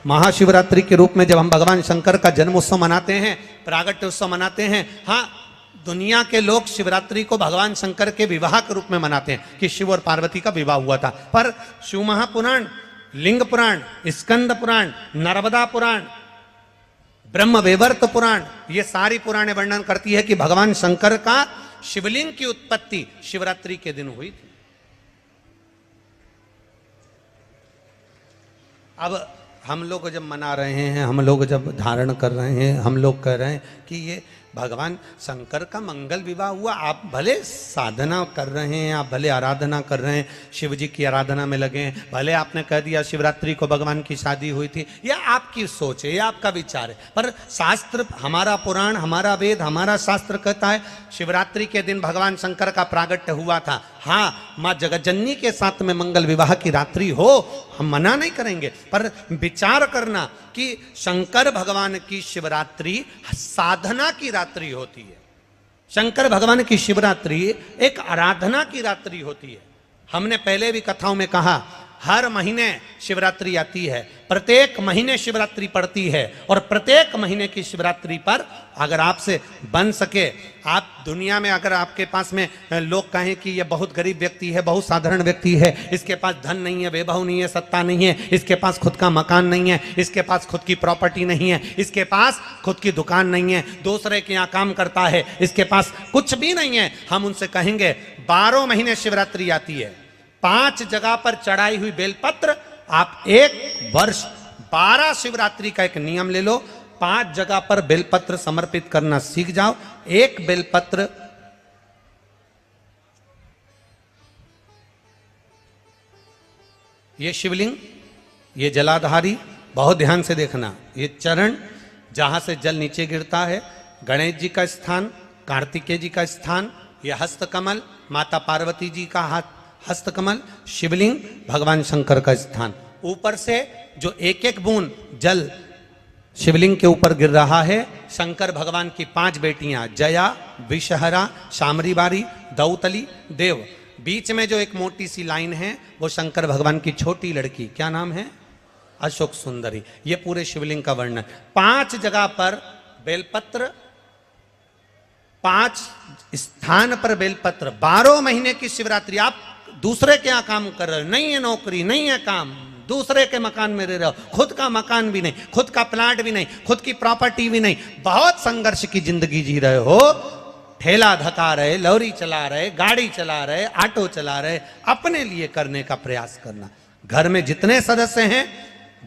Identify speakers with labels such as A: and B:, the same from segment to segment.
A: महाशिवरात्रि के रूप में जब हम भगवान शंकर का जन्म उत्सव मनाते हैं, प्रागट्य उत्सव मनाते हैं, हाँ, दुनिया के लोग शिवरात्रि को भगवान शंकर के विवाह के रूप में मनाते हैं कि शिव और पार्वती का विवाह हुआ था। पर शिव महापुराण, लिंग पुराण, स्कंद पुराण, नर्मदा पुराण, ब्रह्म वैवर्त पुराण, ये सारी पुराणे वर्णन करती है कि भगवान शंकर का शिवलिंग की उत्पत्ति शिवरात्रि के दिन हुई थी। अब हम लोग जब मना रहे हैं, हम लोग जब धारण कर रहे हैं, हम लोग कह रहे हैं कि ये भगवान शंकर का मंगल विवाह हुआ। आप भले साधना कर रहे हैं, आप भले आराधना कर रहे हैं, शिव जी की आराधना में लगे हैं, भले आपने कह दिया शिवरात्रि को भगवान की शादी हुई थी, यह आपकी सोच है, यह आपका विचार है। पर शास्त्र, हमारा पुराण, हमारा वेद, हमारा शास्त्र कहता है शिवरात्रि के दिन भगवान शंकर का प्रागट्य हुआ था। हाँ, माँ जगज्जननी के साथ में मंगल विवाह की रात्रि हो, हम मना नहीं करेंगे, पर विचार करना कि शंकर भगवान की शिवरात्रि साधना की रात्रि होती है। शंकर भगवान की शिवरात्रि एक आराधना की रात्रि होती है। हमने पहले भी कथाओं में कहा, हर महीने शिवरात्रि आती है, प्रत्येक महीने शिवरात्रि पड़ती है, और प्रत्येक महीने की शिवरात्रि पर अगर आपसे बन सके, आप दुनिया में अगर आपके पास में लोग कहें कि ये बहुत गरीब व्यक्ति है, बहुत साधारण व्यक्ति है, इसके पास धन नहीं है, वैभव नहीं है, सत्ता नहीं है, इसके पास खुद का मकान नहीं है, इसके पास खुद की प्रॉपर्टी नहीं है, इसके पास खुद की दुकान नहीं है, दूसरे के यहाँ काम करता है, इसके पास कुछ भी नहीं है, हम उनसे कहेंगे 12 महीने शिवरात्रि आती है, 5 जगह पर चढ़ाई हुई बेलपत्र, आप एक वर्ष 12 शिवरात्रि का एक नियम ले लो, 5 जगह पर बेलपत्र समर्पित करना सीख जाओ। एक बेलपत्र ये शिवलिंग, ये जलाधारी, बहुत ध्यान से देखना, ये चरण जहां से जल नीचे गिरता है, गणेश जी का स्थान, कार्तिकेय जी का स्थान, ये हस्तकमल, माता पार्वती जी का हाथ हस्तकमल, शिवलिंग, भगवान शंकर का स्थान। ऊपर से जो एक एक बूंद जल शिवलिंग के ऊपर गिर रहा है, शंकर भगवान की 5 बेटियां, जया, विषहरा, शामरीबारी, दौतली, देव, बीच में जो एक मोटी सी लाइन है वो शंकर भगवान की छोटी लड़की, क्या नाम है, अशोक सुंदरी। ये पूरे शिवलिंग का वर्णन। 5 जगह पर बेलपत्र, 5 स्थान पर बेलपत्र, 12 महीने की शिवरात्रि। आप दूसरे के यहाँ काम कर रहे हो, नहीं है नौकरी, नहीं है काम, दूसरे के मकान में रह रहे हो, खुद का मकान भी नहीं, खुद का प्लाट भी नहीं, खुद की प्रॉपर्टी भी नहीं, बहुत संघर्ष की जिंदगी जी रहे हो, ठेला धका रहे, लॉरी चला रहे, गाड़ी चला रहे, ऑटो चला रहे, अपने लिए करने का प्रयास करना। घर में जितने सदस्य हैं,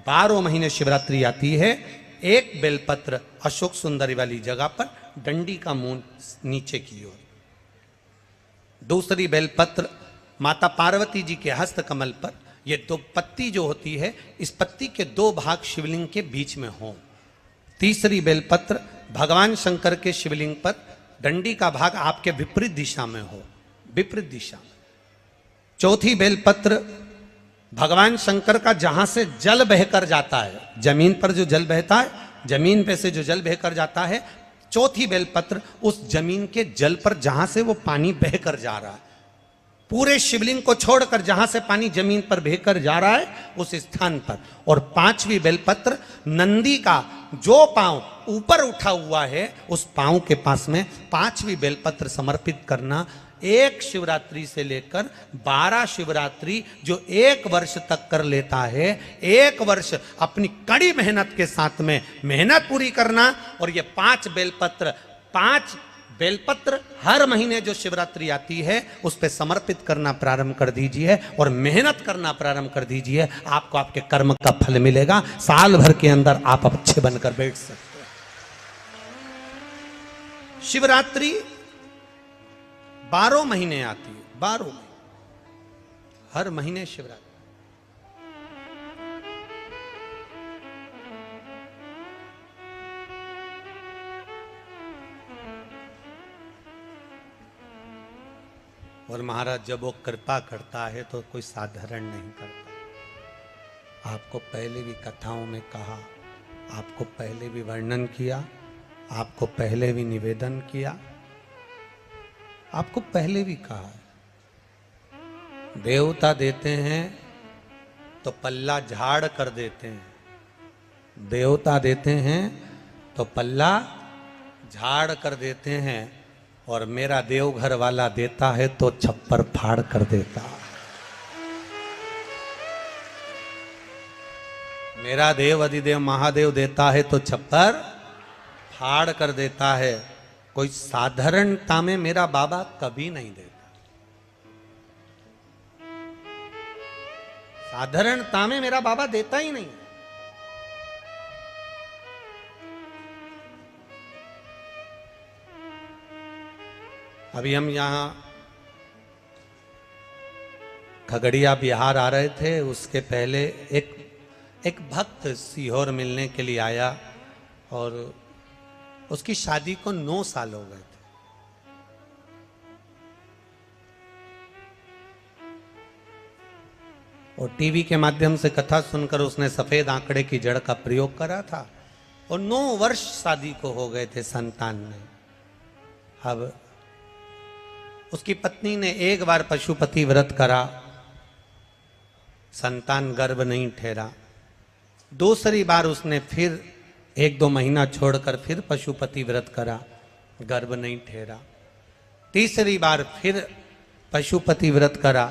A: 12 महीने शिवरात्रि आती है, एक बेलपत्र अशोक सुंदरी वाली जगह पर, डंडी का मुंह नीचे की ओर, दूसरी बेलपत्र माता पार्वती जी के हस्त कमल पर। ये 2 पत्ती जो होती है, इस पत्ती के 2 भाग शिवलिंग के बीच में हो। तीसरी बेलपत्र भगवान शंकर के शिवलिंग पर, डंडी का भाग आपके विपरीत दिशा में हो, विपरीत दिशा में। चौथी बेलपत्र भगवान शंकर का जहां से जल बहकर जाता है, जमीन पर जो जल बहता है, जमीन पे से जो जल बहकर जाता है, चौथी बेलपत्र उस जमीन के जल पर जहां से वो पानी बहकर जा रहा है, पूरे शिवलिंग को छोड़कर जहां से पानी जमीन पर बहकर जा रहा है उस स्थान पर। और 5वीं बेलपत्र नंदी का जो पांव ऊपर उठा हुआ है, उस पांव के पास में 5वीं बेलपत्र समर्पित करना। एक शिवरात्रि से लेकर 12 शिवरात्रि जो 1 वर्ष तक कर लेता है, 1 वर्ष अपनी कड़ी मेहनत के साथ में मेहनत पूरी करना। और ये 5 बेलपत्र, 5 बेलपत्र हर महीने जो शिवरात्रि आती है उस पे समर्पित करना प्रारंभ कर दीजिए और मेहनत करना प्रारंभ कर दीजिए। आपको आपके कर्म का फल मिलेगा। साल भर के अंदर आप अच्छे बनकर बैठ सकते हैं। शिवरात्रि 12 महीने आती है, 12 महीने, हर महीने शिवरात्रि। और महाराज जब वो कृपा करता है तो कोई साधारण नहीं करता। आपको पहले भी कथाओं में कहा, आपको पहले भी वर्णन किया, आपको पहले भी निवेदन किया, आपको पहले भी कहा, देवता देते हैं तो पल्ला झाड़ कर देते हैं, देवता देते हैं तो पल्ला झाड़ कर देते हैं, और मेरा देवघर वाला देता है तो छप्पर फाड़ कर देता। मेरा देव अधिदेव महादेव देता है तो छप्पर फाड़ कर देता है। कोई साधारणता में मेरा बाबा कभी नहीं देता। साधारणता में मेरा बाबा देता ही नहीं। अभी हम यहां खगड़िया बिहार आ रहे थे, उसके पहले एक भक्त सीहोर मिलने के लिए आया, और उसकी शादी को 9 साल हो गए थे। और टीवी के माध्यम से कथा सुनकर उसने सफेद आंकड़े की जड़ का प्रयोग करा था, और 9 वर्ष शादी को हो गए थे, संतान नहीं। अब उसकी पत्नी ने एक बार पशुपति व्रत करा, संतान गर्भ नहीं ठहरा। दूसरी बार उसने फिर 1-2 महीना छोड़कर फिर पशुपति व्रत करा, गर्भ नहीं ठहरा। तीसरी बार फिर पशुपति व्रत करा,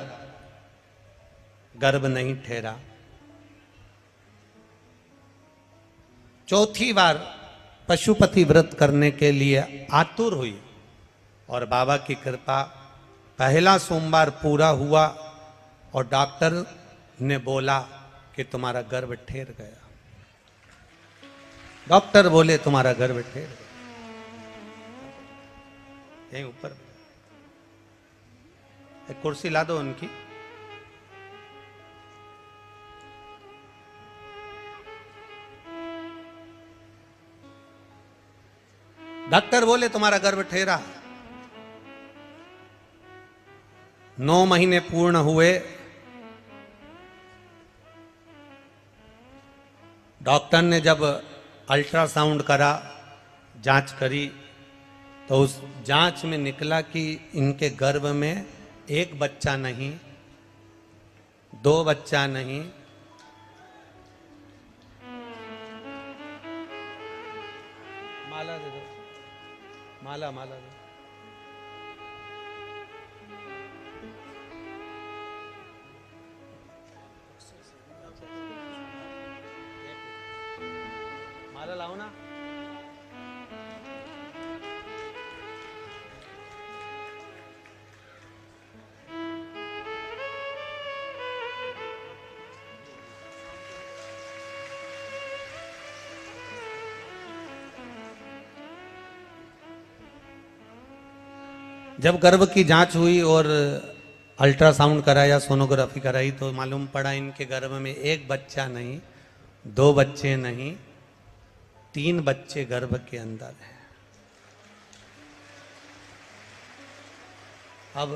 A: गर्भ नहीं ठहरा। चौथी बार पशुपति व्रत करने के लिए आतुर हुई, और बाबा की कृपा, पहला सोमवार पूरा हुआ और डॉक्टर ने बोला कि तुम्हारा गर्भ ठहर गया। डॉक्टर बोले तुम्हारा गर्भ ठहर गया। यहीं ऊपर एक कुर्सी ला दो उनकी। डॉक्टर बोले तुम्हारा गर्भ ठहरा। 9 महीने पूर्ण हुए। डॉक्टर ने जब अल्ट्रासाउंड करा, जांच करी, तो उस जांच में निकला कि इनके गर्भ में 1 बच्चा नहीं, 2 बच्चा नहीं, माला दे दो, माला माला दे। माला लाओ ना। जब गर्भ की जांच हुई और अल्ट्रासाउंड कराया, सोनोग्राफी कराई, तो मालूम पड़ा इनके गर्भ में 1 बच्चा नहीं, 2 बच्चे नहीं, 3 बच्चे गर्भ के अंदर हैं। अब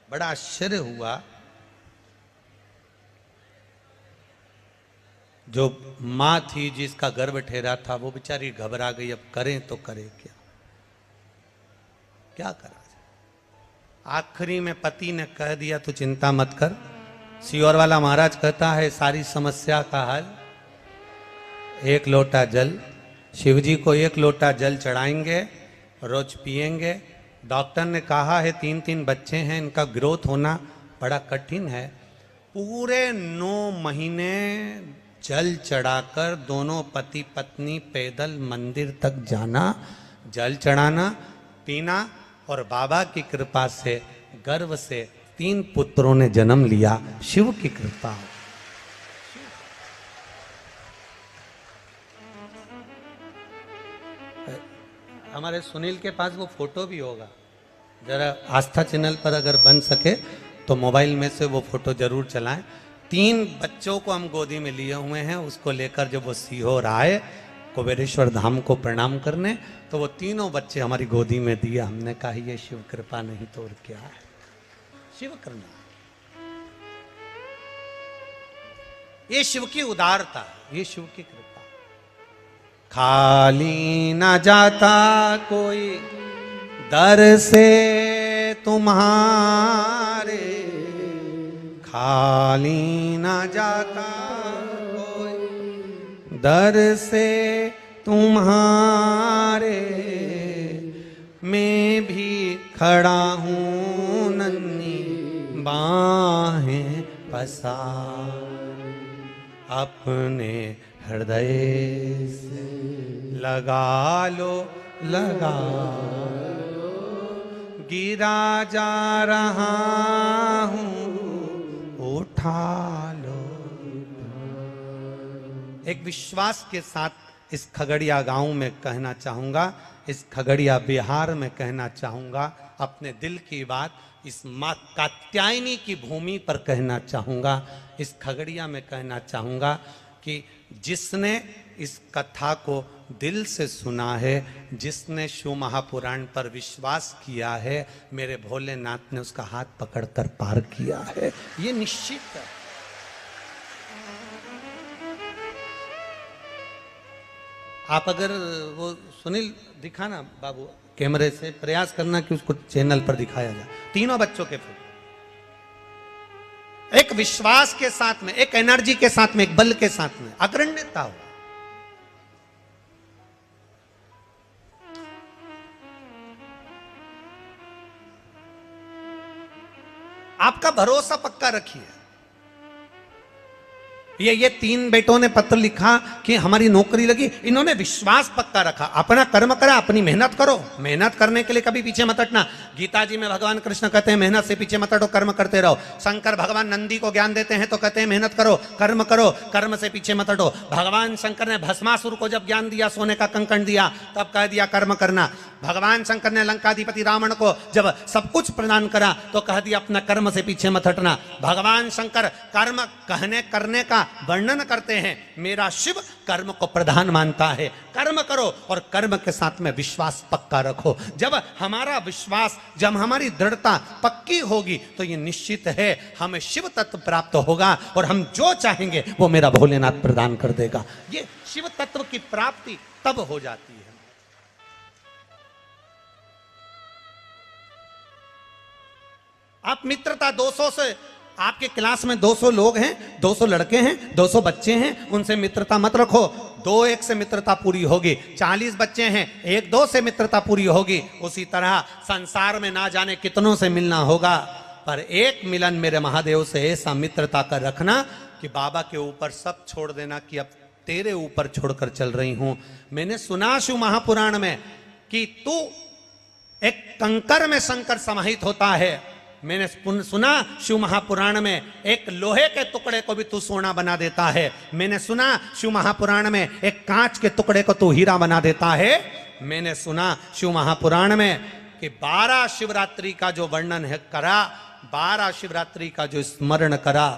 A: बड़ा आश्चर्य हुआ। जो मां थी जिसका गर्भ ठहरा था, वो बेचारी घबरा गई। अब करें तो करें क्या, क्या करा जाए। आखिरी में पति ने कह दिया तो चिंता मत कर। सीहोर वाला महाराज कहता है सारी समस्या का हल 1 लोटा जल। शिव जी को 1 लोटा जल चढ़ाएंगे, रोज पिएंगे। डॉक्टर ने कहा है 3-3 बच्चे हैं, इनका ग्रोथ होना बड़ा कठिन है। पूरे 9 महीने जल चढ़ाकर दोनों पति पत्नी पैदल मंदिर तक जाना, जल चढ़ाना, पीना, और बाबा की कृपा से गर्भ से 3 पुत्रों ने जन्म लिया। शिव की कृपा। हमारे सुनील के पास वो फोटो भी होगा, जरा आस्था चैनल पर अगर बन सके तो मोबाइल में से वो फोटो जरूर चलाएं। 3 बच्चों को हम गोदी में लिए हुए हैं। उसको लेकर जब वो सीहोर आए कुबेरेश्वर धाम को प्रणाम करने, तो वो तीनों बच्चे हमारी गोदी में दिए। हमने कहा ये शिव कृपा नहीं तो और क्या है, शिव करना, ये शिव की उदारता, ये शिव की कृपा। खाली ना जाता कोई दर से तुम्हारे, खाली न जाता कोई दर से तुम्हारे, मैं भी खड़ा हूँ नन्ही बाहें पसार, अपने हृदय से लगा लो, लगा लो, गिरा जा रहा हूँ उठा लो। एक विश्वास के साथ इस खगड़िया गांव में कहना चाहूँगा, इस खगड़िया बिहार में कहना चाहूँगा, अपने दिल की बात इस माँ कात्यायनी की भूमि पर कहना चाहूँगा, इस खगड़िया में कहना चाहूँगा कि जिसने इस कथा को दिल से सुना है, जिसने शिव महापुराण पर विश्वास किया है, मेरे भोलेनाथ ने उसका हाथ पकड़कर पार किया है, ये निश्चित है। आप अगर वो सुनील दिखाना बाबू कैमरे से, प्रयास करना कि उसको चैनल पर दिखाया जाए, तीनों बच्चों के फोटो एक विश्वास के साथ में, एक एनर्जी के साथ में, एक बल के साथ में, अग्रण्यता हो। आपका भरोसा पक्का रखिए। ये तीन बेटों ने पत्र लिखा कि हमारी नौकरी लगी, इन्होंने विश्वास पक्का रखा, अपना कर्म करा, अपनी मेहनत करो, मेहनत करने के लिए कभी पीछे मत हटना। गीता जी में भगवान कृष्ण कहते हैं मेहनत से पीछे मत हटो, कर्म करते रहो। शंकर भगवान नंदी को ज्ञान देते हैं तो कहते हैं मेहनत करो, कर्म से पीछे मत हटो। भगवान शंकर ने भस्मासुर को जब ज्ञान दिया, सोने का कंकण दिया, तब कह दिया कर्म करना। भगवान शंकर ने लंकाधिपति रावण को जब सब कुछ प्रदान करा तो कह दिया अपना कर्म से पीछे मत हटना। भगवान शंकर कर्म कहने करने का वर्णन करते हैं, मेरा शिव कर्म को प्रधान मानता है, कर्म करो और कर्म के साथ में विश्वास पक्का रखो। जब हमारा विश्वास, जब हमारी दृढ़ता पक्की होगी तो ये निश्चित है हमें शिव तत्व प्राप्त होगा और हम जो चाहेंगे वो मेरा भोलेनाथ प्रदान कर देगा। ये शिव तत्व की प्राप्ति तब हो जाती है। आप मित्रता 200 से, आपके क्लास में 200 लोग हैं, 200 लड़के हैं, 200 बच्चे हैं, उनसे मित्रता मत रखो। 2-1 से मित्रता पूरी होगी। 40 बच्चे हैं, 1-2 से मित्रता पूरी होगी। उसी तरह संसार में ना जाने कितनों से मिलना होगा, पर एक मिलन मेरे महादेव से ऐसा मित्रता का रखना कि बाबा के ऊपर सब छोड़ देना कि अब तेरे ऊपर छोड़कर चल रही हूं। मैंने सुना शिव महापुराण में कि तू एक कंकर में शंकर समाहित होता है। मैंने सुना शिव महापुराण में एक लोहे के टुकड़े को भी तू सोना बना देता है। मैंने सुना शिव महापुराण में एक कांच के टुकड़े को तू हीरा बना देता है। मैंने सुना शिव महापुराण में कि 12 शिवरात्रि का जो वर्णन है करा, 12 शिवरात्रि का जो स्मरण करा,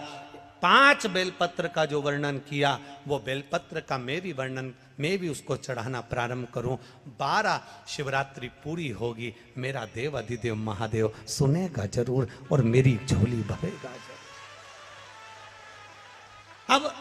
A: 5 बेलपत्र का जो वर्णन किया, वो बेलपत्र का मैं भी उसको चढ़ाना प्रारंभ करूं। 12 शिवरात्रि पूरी होगी, मेरा देव अधिदेव महादेव सुनेगा जरूर और मेरी झोली भरेगा जरूर। अब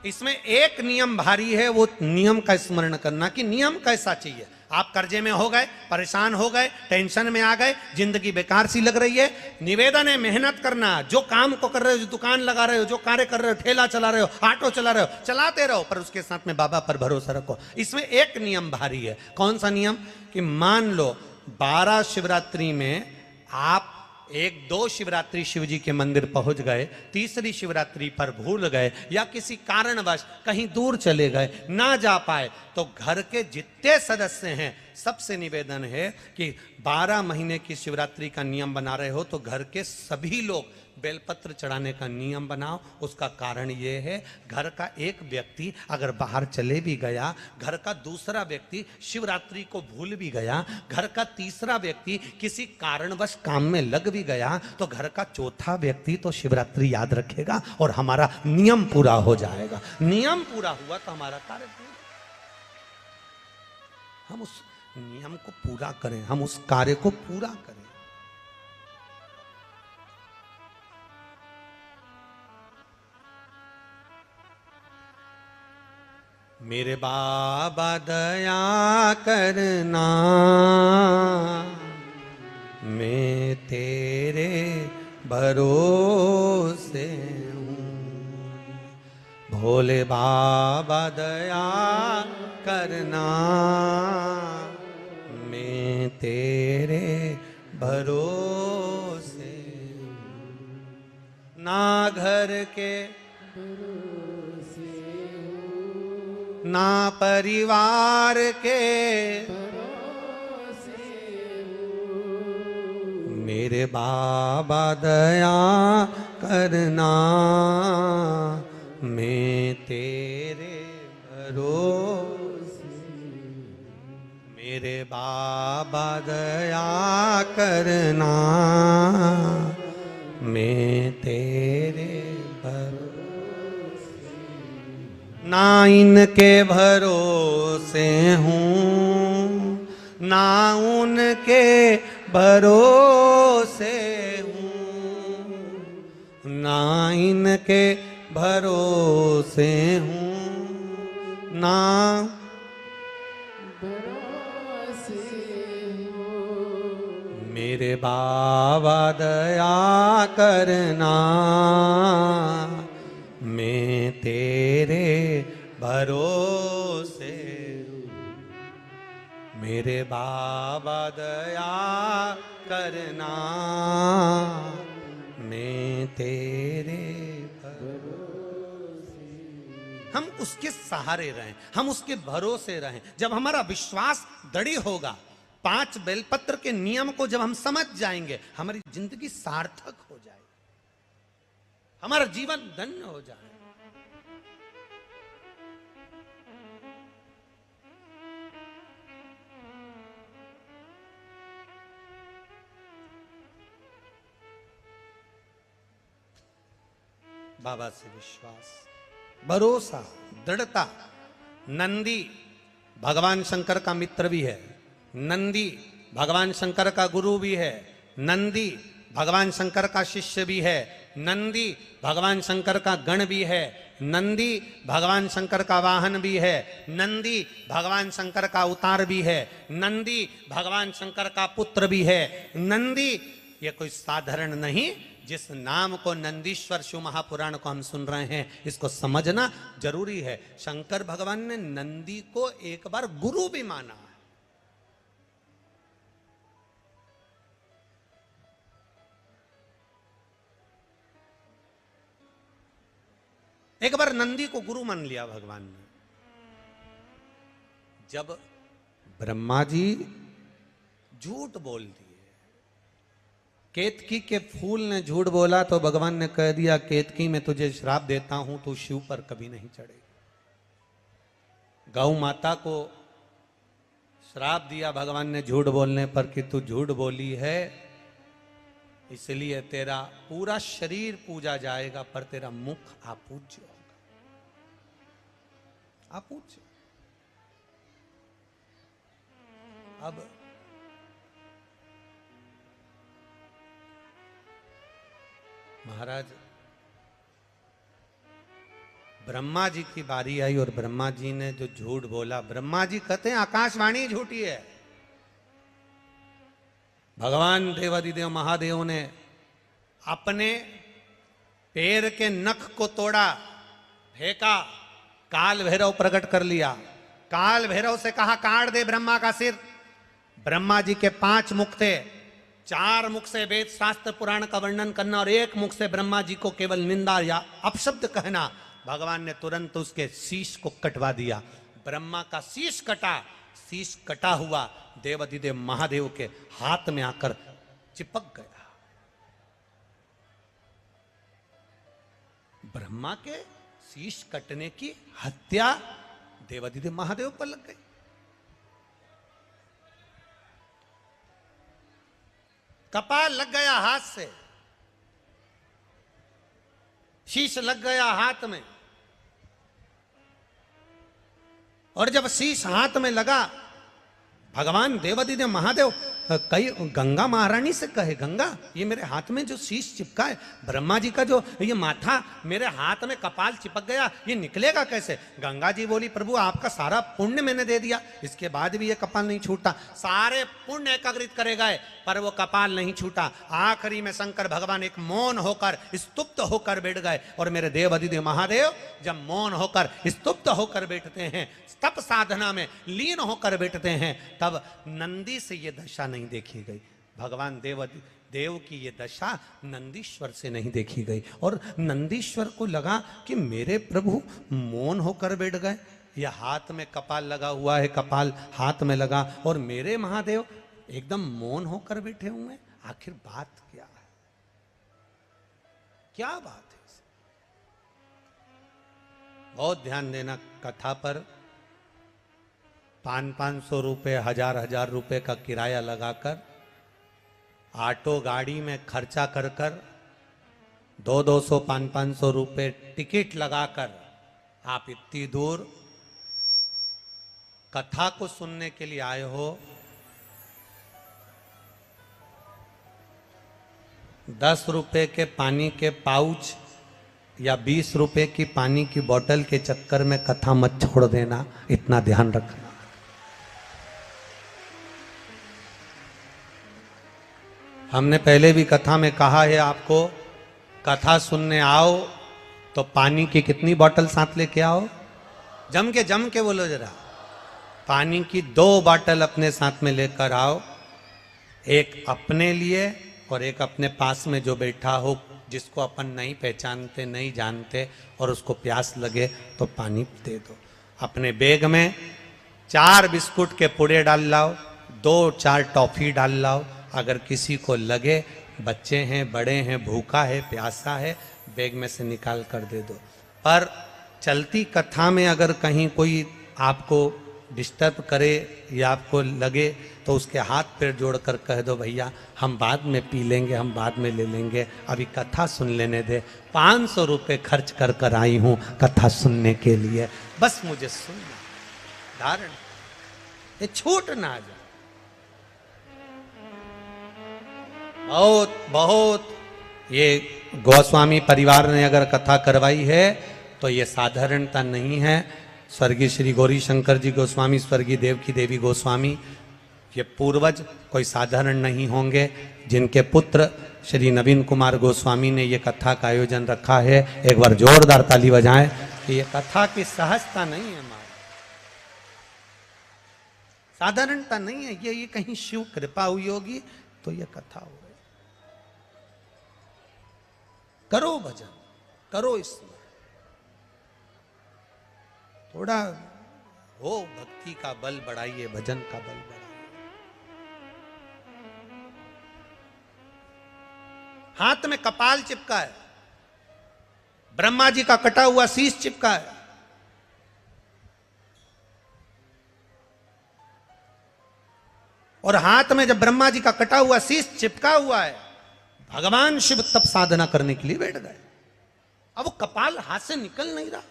A: इसमें एक नियम भारी है, वो नियम का स्मरण करना कि नियम कैसा चाहिए। आप कर्जे में हो गए, परेशान हो गए, टेंशन में आ गए, जिंदगी बेकार सी लग रही है, निवेदन है मेहनत करना। जो काम को कर रहे हो, जो दुकान लगा रहे हो, जो कार्य कर रहे हो, ठेला चला रहे हो, ऑटो चला रहे हो, चलाते रहो, पर उसके साथ में बाबा पर भरोसा रखो। इसमें एक नियम भारी है। कौन सा नियम? कि मान लो 12 शिवरात्रि में आप 1-2 शिवरात्रि शिव जी के मंदिर पहुंच गए, तीसरी शिवरात्रि पर भूल गए या किसी कारणवश कहीं दूर चले गए, ना जा पाए, तो घर के जितने सदस्य हैं सबसे निवेदन है कि 12 महीने की शिवरात्रि का नियम बना रहे हो तो घर के सभी लोग बेलपत्र चढ़ाने का नियम बनाओ। उसका कारण ये है, घर का एक व्यक्ति अगर बाहर चले भी गया, घर का दूसरा व्यक्ति शिवरात्रि को भूल भी गया, घर का तीसरा व्यक्ति किसी कारणवश काम में लग भी गया, तो घर का चौथा व्यक्ति तो शिवरात्रि याद रखेगा और हमारा नियम पूरा हो जाएगा। नियम पूरा हुआ तो हमारा कार्य पूरा। हम उस नियम को पूरा करें, हम उस कार्य को पूरा करें। मेरे बाबा दया करना, मैं तेरे भरोसे भरोसे हूँ। भोले बाबा दया करना, मैं तेरे भरोसे हूँ। ना घर के ना परिवार के मेरे बाबा दया करना, मैं तेरे भरोसे। मेरे बाबा दया करना, मैं तेरे भरोसे। ना इनके भरोसे हूँ, ना उनके भरोसे हूँ, ना इनके भरोसे हूँ, ना भरोसे हूँ। मेरे बाबा दया करना, मैं तेरे भरोसे हूँ। मेरे बाबा दया करना, मैं तेरे भरोसे। हम उसके सहारे रहें, हम उसके भरोसे रहें। जब हमारा विश्वास दृढ़ होगा, 5 बेलपत्र के नियम को जब हम समझ जाएंगे, हमारी जिंदगी सार्थक हो जाएगी, हमारा जीवन धन्य हो जाए। बाबा से विश्वास, भरोसा, दृढ़ता। नंदी भगवान शंकर का मित्र भी है, नंदी भगवान शंकर का गुरु भी है, नंदी भगवान शंकर का शिष्य भी है, नंदी भगवान शंकर का गण भी है, नंदी भगवान शंकर का वाहन भी है, नंदी भगवान शंकर का अवतार भी है, नंदी भगवान शंकर का पुत्र भी है। नंदी ये कोई साधारण नहीं। जिस नाम को नंदीश्वर शिव महापुराण को हम सुन रहे हैं, इसको समझना जरूरी है। शंकर भगवान ने नंदी को एक बार गुरु भी माना है। एक बार नंदी को गुरु मान लिया भगवान ने। जब ब्रह्मा जी झूठ बोल दिए, केतकी के फूल ने झूठ बोला, तो भगवान ने कह दिया, केतकी मैं तुझे श्राप देता हूं, तू शिव पर कभी नहीं चढ़ेगा। गौ माता को श्राप दिया भगवान ने झूठ बोलने पर कि तू झूठ बोली है, इसलिए तेरा पूरा शरीर पूजा जाएगा, पर तेरा मुख अपूज्य होगा। अपूज्य। अब महाराज ब्रह्मा जी की बारी आई और ब्रह्मा जी ने जो झूठ बोला, ब्रह्मा जी कहते हैं आकाशवाणी झूठी है। भगवान देवादिदेव महादेव ने अपने पैर के नख को तोड़ा, फेंका, काल भैरव प्रकट कर लिया। काल भैरव से कहा काट दे ब्रह्मा का सिर। ब्रह्मा जी के 5 मुख थे, 4 मुख से वेद शास्त्र पुराण का वर्णन करना और 1 मुख से ब्रह्मा जी को केवल निंदा या अपशब्द कहना। भगवान ने तुरंत उसके शीश को कटवा दिया। ब्रह्मा का शीश कटा, शीश कटा हुआ देवादिदेव महादेव के हाथ में आकर चिपक गया। ब्रह्मा के शीश कटने की हत्या देवादिदेव महादेव पर लग गई। कपाल लग गया हाथ से, शीश लग गया हाथ में, और जब शीश हाथ में लगा, भगवान देवादिदेव महादेव कई गंगा महारानी से कहे, गंगा ये मेरे हाथ में जो शीश चिपका है, ब्रह्मा जी का जो ये माथा मेरे हाथ में कपाल चिपक गया, ये निकलेगा कैसे? गंगा जी बोली, प्रभु आपका सारा पुण्य मैंने दे दिया, इसके बाद भी ये कपाल नहीं छूटा। सारे पुण्य एकाग्रित करे गए पर वो कपाल नहीं छूटा। आखिरी में शंकर भगवान एक मौन होकर स्तुप्त होकर बैठ गए। और मेरे देव अधिदेव महादेव जब मौन होकर स्तुप्त होकर बैठते हैं, तप साधना में लीन होकर बैठते हैं, तब नंदी से ये दशा नहीं देखी गई। भगवान देव की ये दशा नंदीश्वर से नहीं देखी गई। और नंदीश्वर को लगा कि मेरे प्रभु मौन होकर बैठ गए, यह हाथ में कपाल लगा हुआ है, कपाल हाथ में लगा, और मेरे महादेव एकदम मौन होकर बैठे हुए हैं। आखिर बात क्या है? क्या बात है? बहुत ध्यान देना कथा पर। 500-500 रुपये, 1000-1000 रुपये का किराया लगाकर, ऑटो गाड़ी में खर्चा कर कर, 200-200, 500-500 रुपये टिकट लगाकर आप इतनी दूर कथा को सुनने के लिए आए हो। 10 रुपये के पानी के पाउच या 20 रुपये की पानी की बोतल के चक्कर में कथा मत छोड़ देना, इतना ध्यान रखना। हमने पहले भी कथा में कहा है आपको, कथा सुनने आओ तो पानी की कितनी बोतल साथ लेके आओ? जम के बोलो जरा। पानी की 2 बोतल अपने साथ में लेकर आओ, एक अपने लिए और एक अपने पास में जो बैठा हो, जिसको अपन नहीं पहचानते, नहीं जानते, और उसको प्यास लगे तो पानी दे दो। अपने बैग में 4 बिस्कुट के पुड़े डाल लाओ, 2-4 टॉफी डाल लाओ। अगर किसी को लगे, बच्चे हैं, बड़े हैं, भूखा है, प्यासा है, बैग में से निकाल कर दे दो। पर चलती कथा में अगर कहीं कोई आपको डिस्टर्ब करे या आपको लगे तो उसके हाथ पैर जोड़कर कह दो, भैया हम बाद में पी लेंगे, हम बाद में ले लेंगे, अभी कथा सुन लेने दे। 500 रुपये खर्च कर कर आई हूँ कथा सुनने के लिए, बस मुझे सुनना, धारण, ये छूट ना आ जाए। बहुत ये गोस्वामी परिवार ने अगर कथा करवाई है तो ये साधारणता नहीं है। स्वर्गीय श्री गौरी शंकर जी गोस्वामी, स्वर्गीय देव की देवी गोस्वामी, ये पूर्वज कोई साधारण नहीं होंगे, जिनके पुत्र श्री नवीन कुमार गोस्वामी ने ये कथा का आयोजन रखा है। एक बार जोरदार ताली बजाएं कि ये कथा की सहजता नहीं है, हमारी साधारणता नहीं है, ये कहीं शिव कृपा हुई होगी तो ये कथा हो रही। करो भजन, करो स्मरण, थोड़ा हो भक्ति का बल बढ़ाइए, भजन का बल बढ़ाइए। हाथ में कपाल चिपका है, ब्रह्मा जी का कटा हुआ शीश चिपका है, और हाथ में जब ब्रह्मा जी का कटा हुआ शीश चिपका हुआ है, भगवान शिव तप साधना करने के लिए बैठ गए। अब वो कपाल हाथ से निकल नहीं रहा।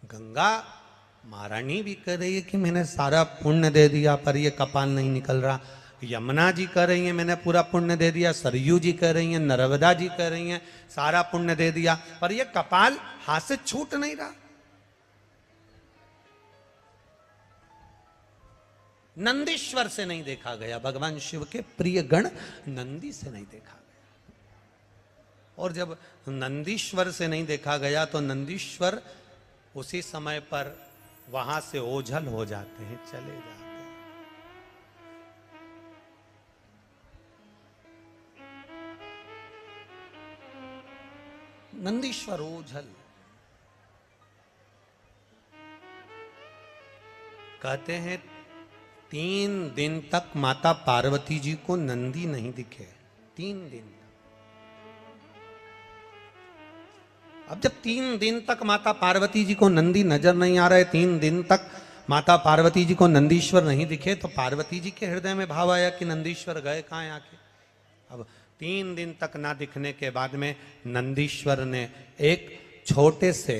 A: गंगा महारानी भी कह रही है कि मैंने सारा पुण्य दे दिया पर ये कपाल नहीं निकल रहा। यमुना जी कह रही है मैंने पूरा पुण्य दे दिया, सरयू जी कह रही हैं, नर्मदा जी कह रही हैं सारा पुण्य दे दिया, पर ये कपाल हाथ से छूट नहीं रहा। नंदीश्वर से नहीं देखा गया, भगवान शिव के प्रिय गण नंदी से नहीं देखा गया। और जब नंदीश्वर से नहीं देखा गया तो नंदीश्वर उसी समय पर वहां से ओझल हो जाते हैं, चले जाते हैं। नंदीश्वर ओझल, कहते हैं 3 दिन तक माता पार्वती जी को नंदी नहीं दिखे, 3 दिन तक। अब जब 3 दिन तक माता पार्वती जी को नंदी नजर नहीं आ रहे, 3 दिन तक माता पार्वती जी को नंदीश्वर नहीं दिखे, तो पार्वती जी के हृदय में भाव आया कि नंदीश्वर गए कहाँ हैं आके। अब 3 दिन तक ना दिखने के बाद में नंदीश्वर ने एक छोटे से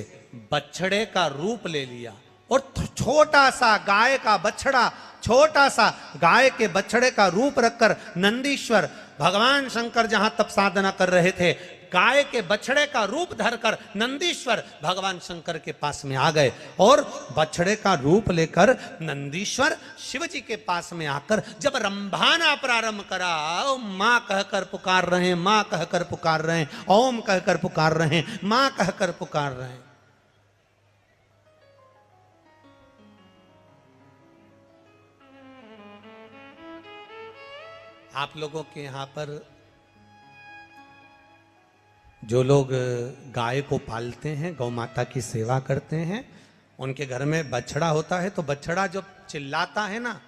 A: बछड़े का रूप ले लिया और छोटा सा गाय का बछड़ा, छोटा सा गाय के बछड़े का रूप रखकर नंदीश्वर भगवान शंकर जहां तप साधना कर रहे थे, गाय के बछड़े का रूप धरकर नंदीश्वर भगवान शंकर के पास में आ गए। और बछड़े का रूप लेकर नंदीश्वर शिव जी के पास में आकर जब रंभाना प्रारंभ करा, मां कहकर पुकार रहे हैं, मां कहकर पुकार रहे हैं, ओम कहकर पुकार रहे हैं, मां कहकर पुकार रहे हैं। आप लोगों के यहां पर जो लोग गाय को पालते हैं, गौ माता की सेवा करते हैं, उनके घर में बछड़ा होता है, तो बछड़ा जब चिल्लाता है ना,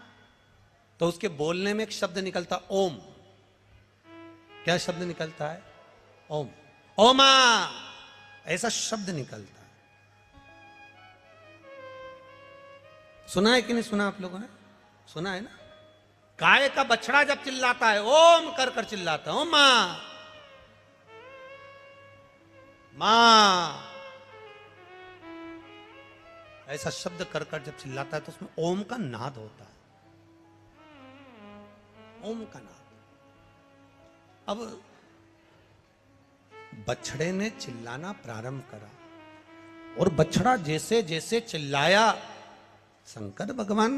A: तो उसके बोलने में एक शब्द निकलता, ओम। क्या शब्द निकलता है? ओम। ओमा, ऐसा शब्द निकलता है। सुना है कि नहीं सुना आप लोगों ने? सुना है ना? गाय का बछड़ा जब चिल्लाता है, ओम कर कर चिल्लाता है, ओम मां मां, ऐसा शब्द कर कर जब चिल्लाता है तो उसमें ओम का नाद होता है, ओम का नाद। अब बछड़े ने चिल्लाना प्रारंभ करा और बछड़ा जैसे जैसे चिल्लाया, शंकर भगवान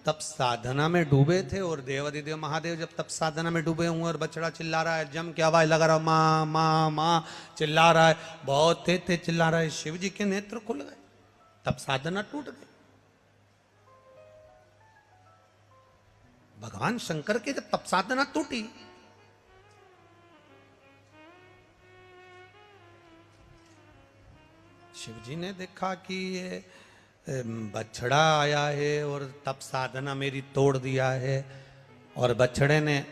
A: तप साधना में डूबे थे और देवाधिदेव महादेव जब तप साधना में डूबे हुए और बछड़ा चिल्ला रहा है, जम के आवाज लगा रहा है, मां मां मां चिल्ला रहा है, बहुत तेज तेज चिल्ला रहा है, शिव जी के नेत्र खुल गए, तप साधना टूट गई। भगवान शंकर की जब तप साधना टूटी, शिव जी ने देखा कि ये बछड़ा आया है और तप साधना मेरी तोड़ दिया है। और बछड़े ने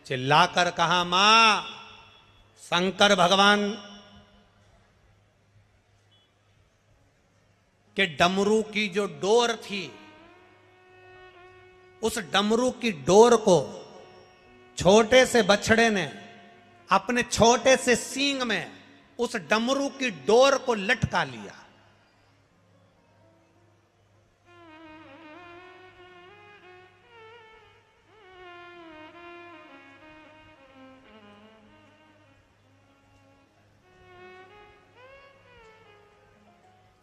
A: चिल्लाकर कहा, मां, शंकर भगवान के डमरू की जो डोर थी, उस डमरू की डोर को छोटे से बछड़े ने अपने छोटे से सींग में उस डमरू की डोर को लटका लिया।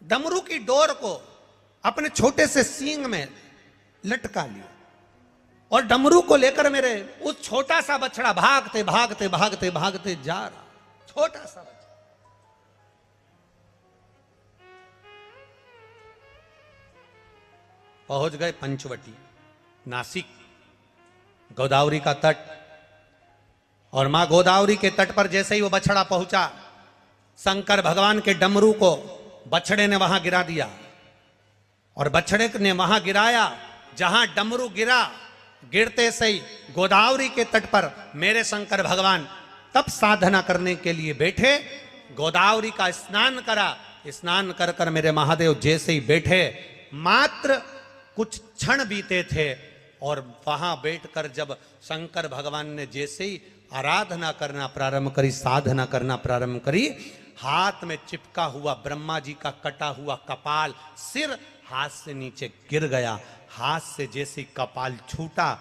A: डमरू की डोर को अपने छोटे से सींग में लटका लिया और डमरू को लेकर मेरे उस छोटा सा बछड़ा भागते भागते भागते भागते जा रहा, छोटा सा बछड़ा। पहुंच गए पंचवटी, नासिक, गोदावरी का तट। और मां गोदावरी के तट पर जैसे ही वो बछड़ा पहुंचा, शंकर भगवान के डमरू को बछड़े ने वहां गिरा दिया। और बछड़े ने वहां गिराया जहां डमरू गिरा, गिरते से ही गोदावरी के तट पर मेरे शंकर भगवान तप साधना करने के लिए बैठे। गोदावरी का स्नान करा, स्नान कर कर मेरे महादेव जैसे ही बैठे, मात्र कुछ क्षण बीते थे और वहां बैठकर जब शंकर भगवान ने जैसे ही आराधना करना प्रारंभ करी, साधना करना प्रारंभ करी, हाथ में चिपका हुआ ब्रह्मा जी का कटा हुआ कपाल, सिर हाथ से नीचे गिर गया। हाथ से जैसे कपाल छूटा,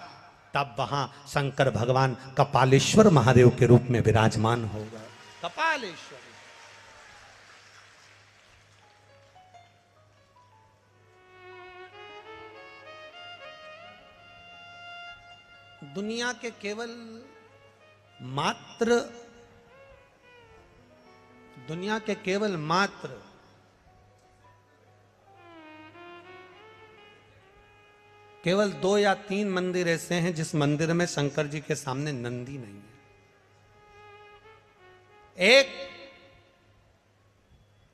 A: तब वहां शंकर भगवान कपालेश्वर महादेव के रूप में विराजमान हो गए। कपालेश्वर दुनिया के केवल मात्र केवल 2 या 3 मंदिर ऐसे हैं जिस मंदिर में शंकर जी के सामने नंदी नहीं है। एक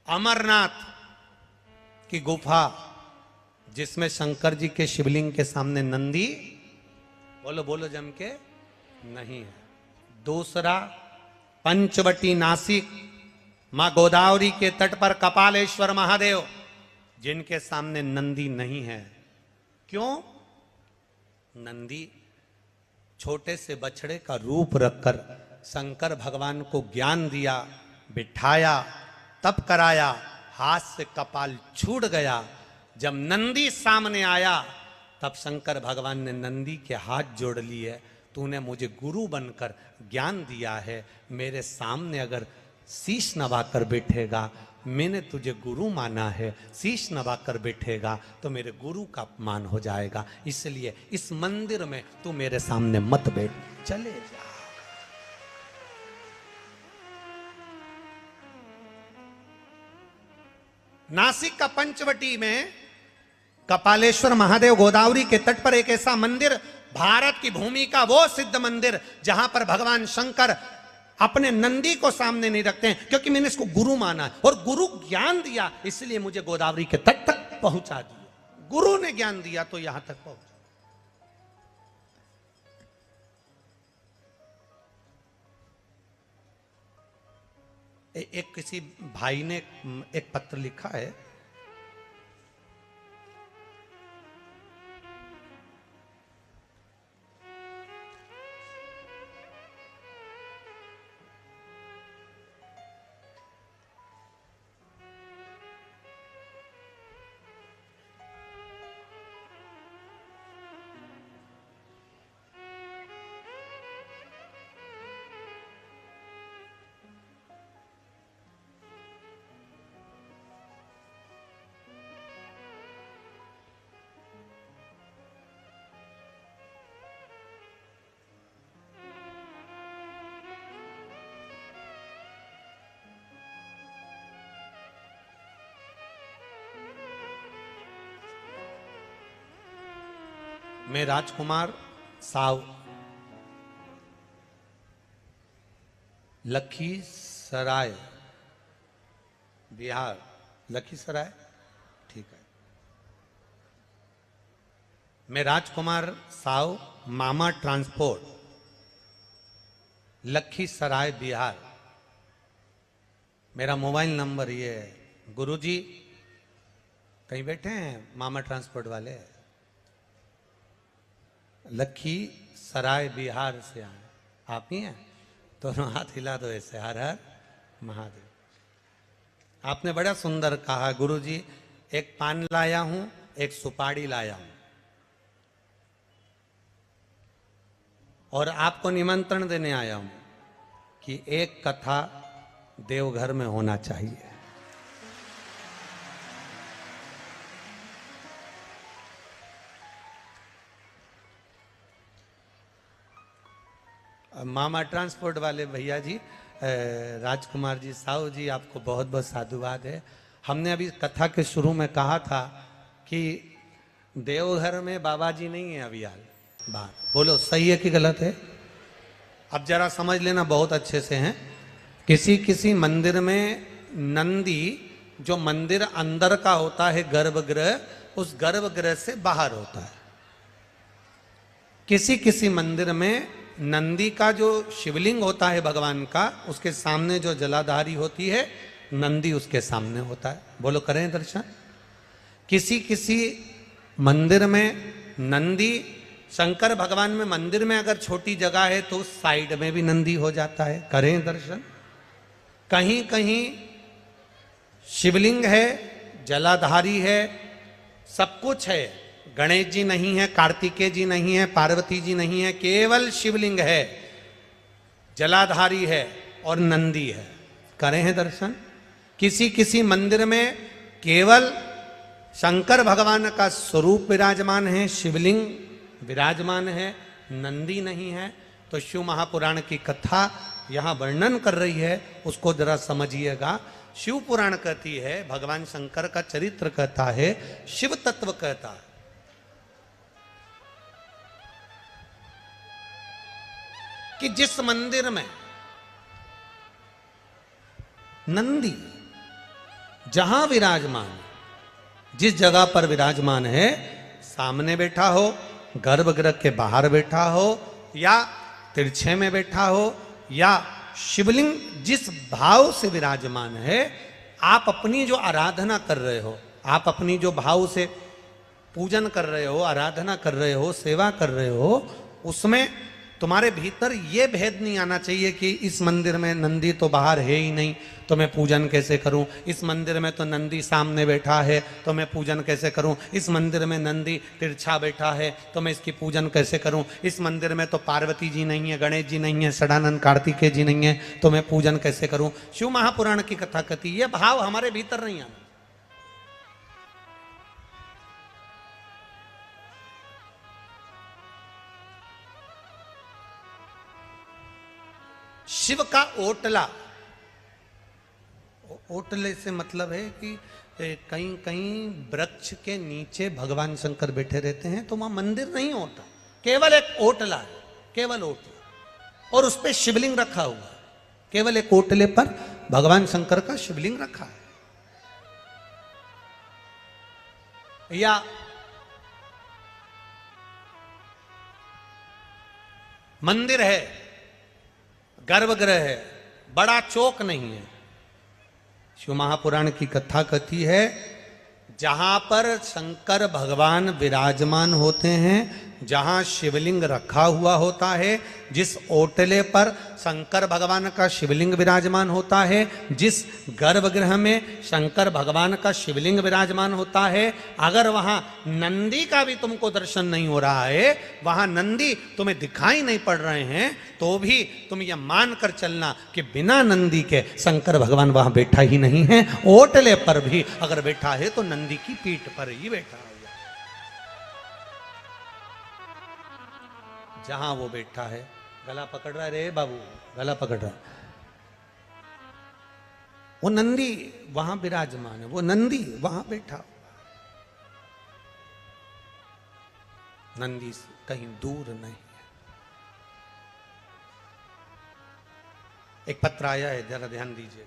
A: अमरनाथ की गुफा जिसमें शंकर जी के शिवलिंग के सामने नंदी, बोलो बोलो जम के, नहीं है। दूसरा पंचवटी नासिक, मां गोदावरी के तट पर कपालेश्वर महादेव, जिनके सामने नंदी नहीं है। क्यों? नंदी छोटे से बछड़े का रूप रखकर शंकर भगवान को ज्ञान दिया, बिठाया, तप कराया, हाथ से कपाल छूट गया। जब नंदी सामने आया तब शंकर भगवान ने नंदी के हाथ जोड़ लिए, तूने मुझे गुरु बनकर ज्ञान दिया है, मेरे सामने अगर शीश नवाकर बैठेगा, मैंने तुझे गुरु माना है, शीश नवाकर बैठेगा तो मेरे गुरु का अपमान हो जाएगा, इसलिए इस मंदिर में तू मेरे सामने मत बैठ, चले जा। नासिक का पंचवटी में कपालेश्वर महादेव गोदावरी के तट पर एक ऐसा मंदिर, भारत की भूमि का वो सिद्ध मंदिर जहां पर भगवान शंकर अपने नंदी को सामने नहीं रखते हैं, क्योंकि मैंने इसको गुरु माना और गुरु ज्ञान दिया, इसलिए मुझे गोदावरी के तट तक पहुंचा दिया। गुरु ने ज्ञान दिया तो यहां तक पहुंचा। एक किसी भाई ने एक पत्र लिखा है, मैं राजकुमार साव लखीसराय बिहार, लखीसराय ठीक है। मैं राजकुमार साव मामा ट्रांसपोर्ट लखीसराय बिहार, मेरा मोबाइल नंबर ये है। गुरुजी कहीं बैठे हैं मामा ट्रांसपोर्ट वाले? लखीसराय बिहार से आए, आप ही हैं? दोनों हाथ हिला दो ऐसे, हर हर महादेव। आपने बड़ा सुंदर कहा गुरुजी, एक पान लाया हूं, एक सुपारी लाया हूं और आपको निमंत्रण देने आया हूं कि एक कथा देवघर में होना चाहिए। मामा ट्रांसपोर्ट वाले भैया जी, राजकुमार जी, साहू जी, आपको बहुत बहुत साधुवाद है। हमने अभी कथा के शुरू में कहा था कि देवघर में बाबा जी नहीं है अभी हाल बात, बोलो सही है कि गलत है? अब जरा समझ लेना बहुत अच्छे से हैं। किसी किसी मंदिर में नंदी, जो मंदिर अंदर का होता है गर्भगृह, उस गर्भगृह से बाहर होता है। किसी किसी मंदिर में नंदी का जो शिवलिंग होता है भगवान का, उसके सामने जो जलाधारी होती है, नंदी उसके सामने होता है। बोलो करें दर्शन। किसी किसी मंदिर में नंदी, शंकर भगवान में मंदिर में अगर छोटी जगह है तो साइड में भी नंदी हो जाता है, करें दर्शन। कहीं कहीं शिवलिंग है, जलाधारी है, सब कुछ है, गणेश जी नहीं है, कार्तिकेय जी नहीं है, पार्वती जी नहीं है, केवल शिवलिंग है, जलाधारी है और नंदी है, करें हैं दर्शन। किसी किसी मंदिर में केवल शंकर भगवान का स्वरूप विराजमान है, शिवलिंग विराजमान है, नंदी नहीं है। तो शिव महापुराण की कथा यहाँ वर्णन कर रही है, उसको जरा समझिएगा। शिव पुराण कहती है, भगवान शंकर का चरित्र कहता है, शिव तत्व कहता है कि जिस मंदिर में नंदी जहां विराजमान, जिस जगह पर विराजमान है, सामने बैठा हो, गर्भगृह के बाहर बैठा हो, या तिरछे में बैठा हो, या शिवलिंग जिस भाव से विराजमान है, आप अपनी जो आराधना कर रहे हो, आप अपनी जो भाव से पूजन कर रहे हो, आराधना कर रहे हो, सेवा कर रहे हो, उसमें तुम्हारे भीतर ये भेद नहीं आना चाहिए कि इस मंदिर में नंदी तो बाहर है ही नहीं, तो मैं पूजन कैसे करूं। इस मंदिर में तो नंदी सामने बैठा है, तो मैं पूजन कैसे करूं। इस मंदिर में नंदी तिरछा बैठा है, तो मैं इसकी पूजन कैसे करूं। इस मंदिर में तो पार्वती जी नहीं है, गणेश जी नहीं है, सदानंद कार्तिकेय जी नहीं है, तो मैं पूजन कैसे करूं। शिव महापुराण की कथा कथी, ये भाव हमारे भीतर नहीं आना। शिव का ओटला, ओटले से मतलब है कि कहीं कहीं वृक्ष के नीचे भगवान शंकर बैठे रहते हैं, तो वहां मंदिर नहीं होता, केवल एक ओटला है, केवल ओटला, और उस पर शिवलिंग रखा हुआ, केवल एक ओटले पर भगवान शंकर का शिवलिंग रखा है। या मंदिर है, गर्भगृह है, बड़ा चौक नहीं है। शिव महापुराण की कथा कथी है, जहां पर शंकर भगवान विराजमान होते हैं, जहां शिवलिंग रखा हुआ होता है, जिस ओटले पर शंकर भगवान का शिवलिंग विराजमान होता है, जिस गर्भगृह में शंकर भगवान का शिवलिंग विराजमान होता है, अगर वहां नंदी का भी तुमको दर्शन नहीं हो रहा है, वहां नंदी तुम्हें दिखाई नहीं पड़ रहे हैं, तो भी तुम यह मान कर चलना कि बिना नंदी के शंकर भगवान वहां बैठा ही नहीं है। ओटले पर भी अगर बैठा है तो नंदी की पीठ पर ही बैठा है। जहां वो बैठा है, गला पकड़ रहा है रे बाबू, गला पकड़ रहा है, वो नंदी वहां विराजमान है, वो नंदी वहां बैठा, नंदी से कहीं दूर नहीं है। एक पत्र आया है, जरा ध्यान दीजिए।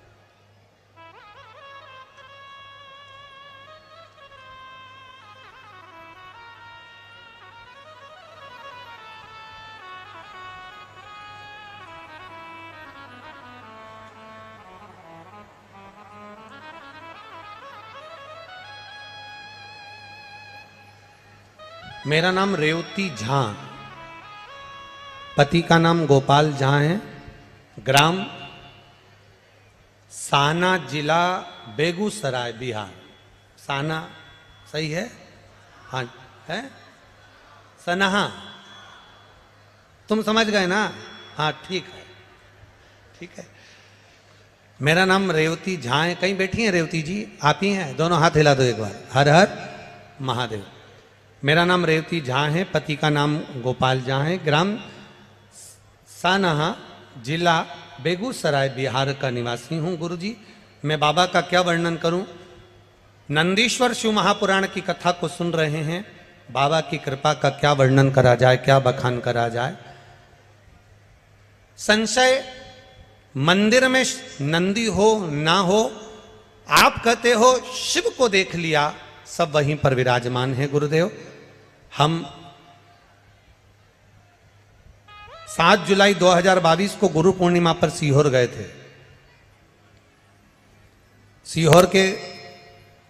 A: मेरा नाम रेवती झा, पति का नाम गोपाल झा है, ग्राम साना, जिला बेगूसराय, बिहार। साना सही है? हाँ है, सनहा, तुम समझ गए ना? हाँ ठीक है, ठीक है। मेरा नाम रेवती झा है। कहीं बैठी हैं रेवती जी? आप ही हैं? दोनों हाथ हिला दो एक बार। हर हर महादेव। मेरा नाम रेवती झा है, पति का नाम गोपाल झा है, ग्राम सानहा, जिला बेगूसराय, बिहार का निवासी हूँ। गुरुजी, मैं बाबा का क्या वर्णन करूं? नंदीश्वर शिव महापुराण की कथा को सुन रहे हैं, बाबा की कृपा का क्या वर्णन करा जाए, क्या बखान करा जाए। संशय मंदिर में नंदी हो ना हो, आप कहते हो शिव को देख लिया, सब वहीं पर विराजमान है। गुरुदेव, हम 7 जुलाई 2022 को गुरु पूर्णिमा पर सीहोर गए थे। सीहोर के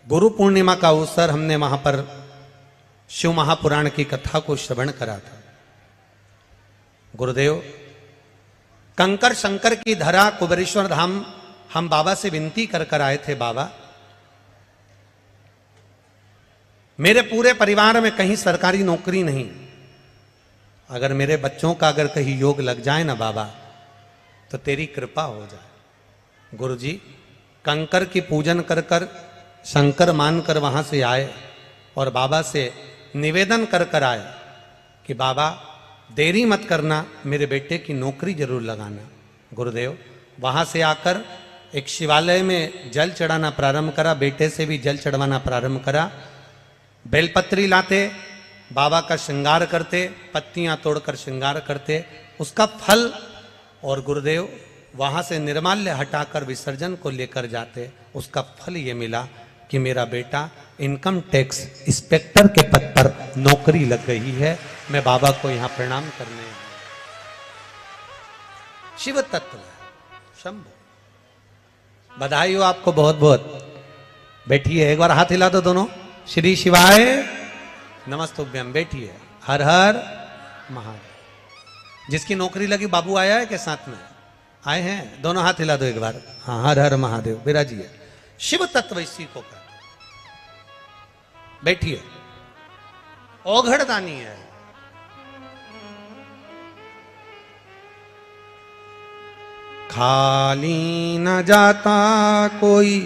A: गुरु पूर्णिमा का अवसर हमने वहां पर शिव महापुराण की कथा को श्रवण करा था। गुरुदेव, कंकर शंकर की धरा कुबेरेश्वर धाम हम बाबा से विनती कर कर आए थे, बाबा मेरे पूरे परिवार में कहीं सरकारी नौकरी नहीं, अगर मेरे बच्चों का अगर कहीं योग लग जाए ना बाबा, तो तेरी कृपा हो जाए। गुरुजी, कंकर की पूजन कर कर शंकर मानकर वहां से आए और बाबा से निवेदन कर कर आए कि बाबा देरी मत करना, मेरे बेटे की नौकरी जरूर लगाना। गुरुदेव, वहां से आकर एक शिवालय में जल चढ़ाना प्रारंभ करा, बेटे से भी जल चढ़वाना प्रारंभ करा। बेलपत्री लाते, बाबा का श्रृंगार करते, पत्तियां तोड़कर श्रृंगार करते, उसका फल, और गुरुदेव वहां से निर्माल्य हटाकर विसर्जन को लेकर जाते। उसका फल ये मिला कि मेरा बेटा इनकम टैक्स इंस्पेक्टर के पद पर नौकरी लग गई है। मैं बाबा को यहां प्रणाम करने आया। शिव तत्व शंभु, बधाई हो आपको बहुत बहुत। बैठिए, एक बार हाथ हिला दो दोनों। श्री शिवाय नमस्तुभ्यम। बैठिए। हर हर महादेव। जिसकी नौकरी लगी बाबू आया है के साथ में? आए हैं? दोनों हाथ हिला दो एक बार। हाँ, हर हर महादेव विराजिए। शिव तत्व इसी को कहते। बैठिए, औघड़दानी है। खाली न जाता कोई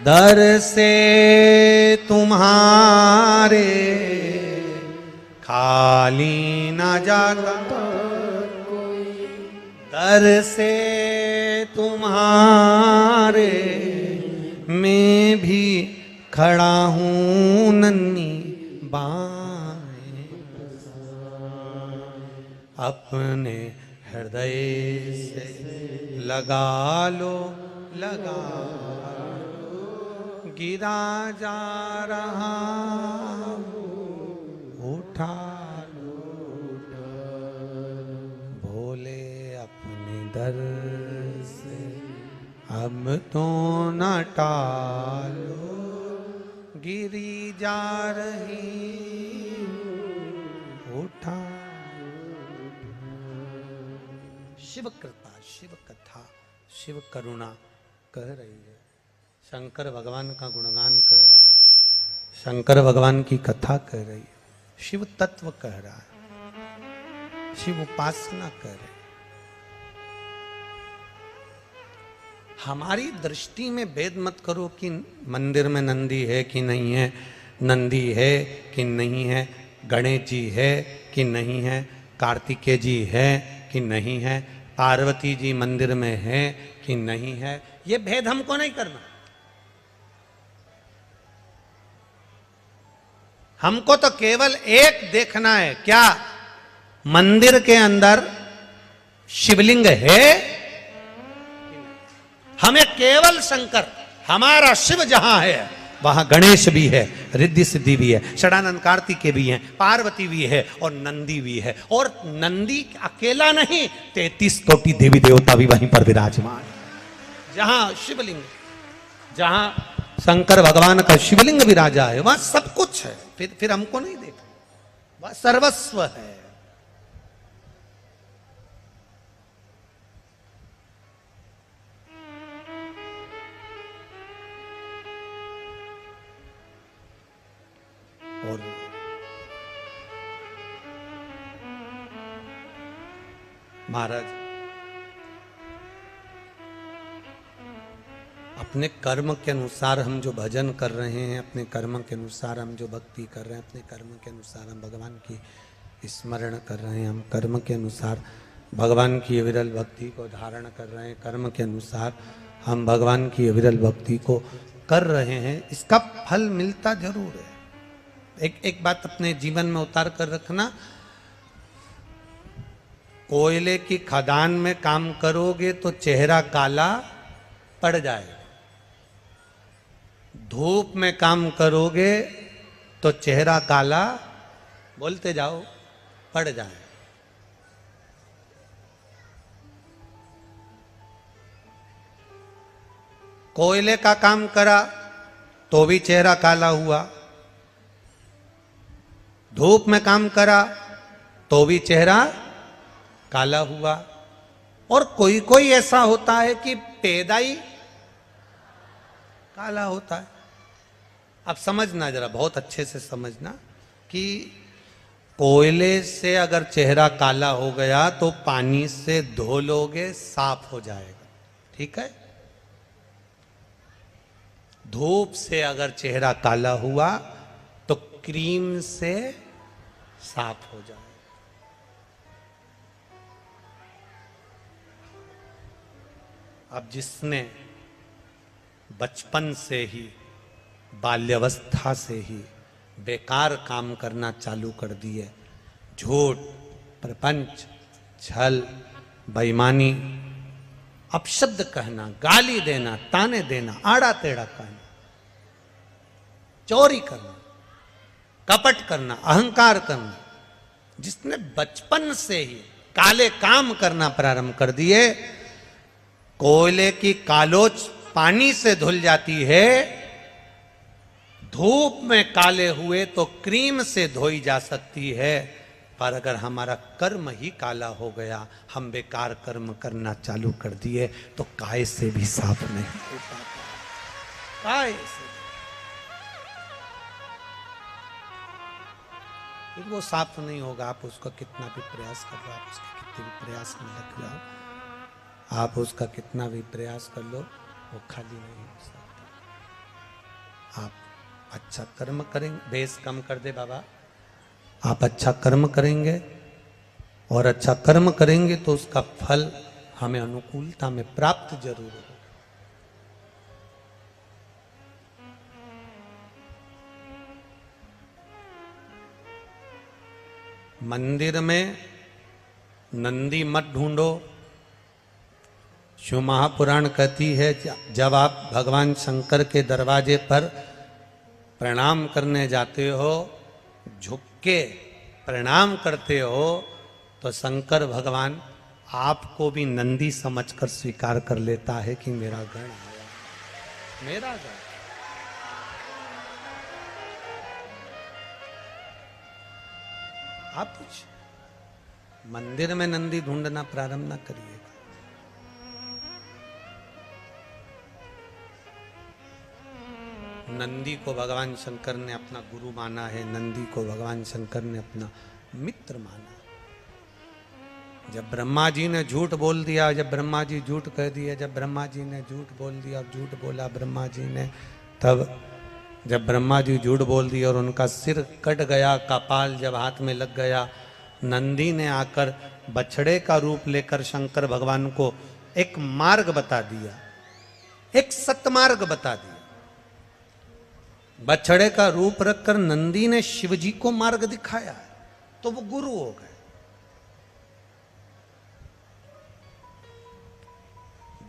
A: दर से तुम्हारे, खाली न जाता कोई दर से तुम्हारे, मैं भी खड़ा हूं नन्ही बाएं, अपने हृदय से लगा लो, लगा लो, गिरा जा रहा उठा लो, भोले अपने दर से अब तो न टालो, गिरी जा रही उठा। शिव कृपा, शिव कथा, शिव करुणा कह रही है। शंकर भगवान का गुणगान कह रहा है, शंकर भगवान की कथा कह रही है, शिव तत्व कह रहा है, शिव उपासना कह रही है। हमारी दृष्टि में भेद मत करो कि मंदिर में नंदी है कि नहीं है, नंदी है कि नहीं है, गणेश जी है कि नहीं है, कार्तिकेय जी है कि नहीं है, पार्वती जी मंदिर में है कि नहीं है, ये भेद हमको नहीं करना। हमको तो केवल एक देखना है, क्या मंदिर के अंदर शिवलिंग है? हमें केवल शंकर, हमारा शिव जहां है वहां गणेश भी है, रिद्धि सिद्धि भी है, षडानंद कार्तिकेय भी है, पार्वती भी है और नंदी भी है। और नंदी अकेला नहीं, 33 कोटि देवी देवता भी वहीं पर विराजमान। जहां शिवलिंग, जहां शंकर भगवान का शिवलिंग विराजा है वहां सब कुछ है। फिर हमको नहीं देखना, वह सर्वस्व है। और महाराज अपने कर्म के अनुसार हम जो भजन कर रहे हैं, अपने कर्म के अनुसार हम जो भक्ति कर रहे हैं, अपने कर्म के अनुसार हम भगवान की स्मरण कर रहे हैं, हम कर्म के अनुसार भगवान की अविरल भक्ति को धारण कर रहे हैं, कर्म के अनुसार हम भगवान की अविरल भक्ति को कर रहे हैं, इसका फल मिलता जरूर है। एक बात अपने जीवन में उतार कर रखना, कोयले की खदान में काम करोगे तो चेहरा काला पड़ जाएगा, धूप में काम करोगे तो चेहरा काला, बोलते जाओ, पड़ जाए। कोयले का काम करा तो भी चेहरा काला हुआ, धूप में काम करा तो भी चेहरा काला हुआ। और कोई कोई ऐसा होता है कि पैदा ही काला होता है। अब समझना, जरा बहुत अच्छे से समझना कि कोयले से अगर चेहरा काला हो गया तो पानी से धो लोगे, साफ हो जाएगा, ठीक है। धूप से अगर चेहरा काला हुआ तो क्रीम से साफ हो जाए। अब जिसने बचपन से ही, बाल्यावस्था से ही बेकार काम करना चालू कर दिए, झूठ, प्रपंच, छल, बेईमानी, अपशब्द कहना, गाली देना, ताने देना, आड़ा टेढ़ा कहना, चोरी करना, कपट करना, अहंकार करना, जिसने बचपन से ही काले काम करना प्रारंभ कर दिए, कोयले की कालोच पानी से धुल जाती है, धूप में काले हुए तो क्रीम से धोई जा सकती है, पर अगर हमारा कर्म ही काला हो गया, हम बेकार कर्म करना चालू कर दिए, तो काय से भी साफ नहीं हो पाता। काय से वो साफ नहीं होगा। आप उसका कितना भी प्रयास कर लो, आप उसके कितने भी प्रयास में लग जाओ, आप उसका कितना भी प्रयास कर लो, वो खाली नहीं हो सकता। आप अच्छा कर्म करेंगे, बेस कम कर दे बाबा, आप अच्छा कर्म करेंगे और अच्छा कर्म करेंगे तो उसका फल हमें अनुकूलता में प्राप्त जरूर होगा। मंदिर में नंदी मत ढूंढो। शिव महापुराण कहती है, जब आप भगवान शंकर के दरवाजे पर प्रणाम करने जाते हो, झुक के प्रणाम करते हो, तो शंकर भगवान आपको भी नंदी समझकर स्वीकार कर लेता है कि मेरा गण आया, मेरा गण। आप कुछ मंदिर में नंदी ढूंढना प्रारंभ ना करिएगा। नंदी को भगवान शंकर ने अपना गुरु माना है, नंदी को भगवान शंकर ने अपना मित्र माना। जब ब्रह्मा जी ने झूठ बोल दिया, जब ब्रह्मा जी झूठ कह दिए, जब ब्रह्मा जी ने झूठ बोल दिया, झूठ बोला ब्रह्मा जी ने, तब जब ब्रह्मा जी झूठ बोल दिया और उनका सिर कट गया, कपाल जब हाथ में लग गया, नंदी ने आकर बछड़े का रूप लेकर शंकर भगवान को एक मार्ग बता दिया, एक सतमार्ग बता दिया। बछड़े का रूप रखकर नंदी ने शिवजी को मार्ग दिखाया, तो वो गुरु हो गए।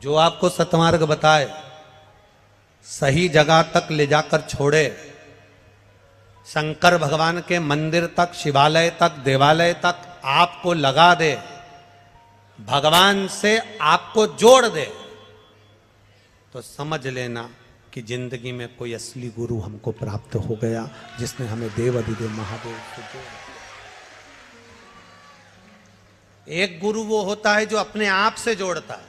A: जो आपको सतमार्ग बताए, सही जगह तक ले जाकर छोड़े, शंकर भगवान के मंदिर तक, शिवालय तक, देवालय तक आपको लगा दे, भगवान से आपको जोड़ दे, तो समझ लेना कि जिंदगी में कोई असली गुरु हमको प्राप्त हो गया, जिसने हमें देव अधिदेव महादेव से जोड़ दिया। एक गुरु वो होता है जो अपने आप से जोड़ता है।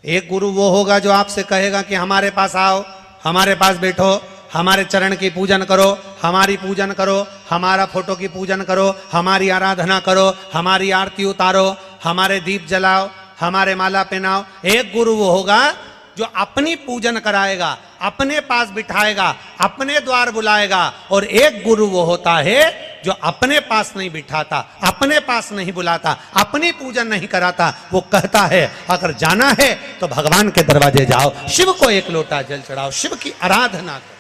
A: एक गुरु वो होगा जो आपसे कहेगा कि हमारे पास आओ, हमारे पास बैठो, हमारे चरण की पूजन करो, हमारी पूजन करो, हमारा फोटो की पूजन करो, हमारी आराधना करो, हमारी आरती उतारो, हमारे दीप जलाओ, हमारे माला पहनाओ। एक गुरु वो होगा जो अपनी पूजन कराएगा, अपने पास बिठाएगा, अपने द्वार बुलाएगा। और एक गुरु वो होता है जो अपने पास नहीं बिठाता, अपने पास नहीं बुलाता, अपनी पूजन नहीं कराता। वो कहता है अगर जाना है तो भगवान के दरवाजे जाओ, शिव को एक लोटा जल चढ़ाओ, शिव की आराधना करो।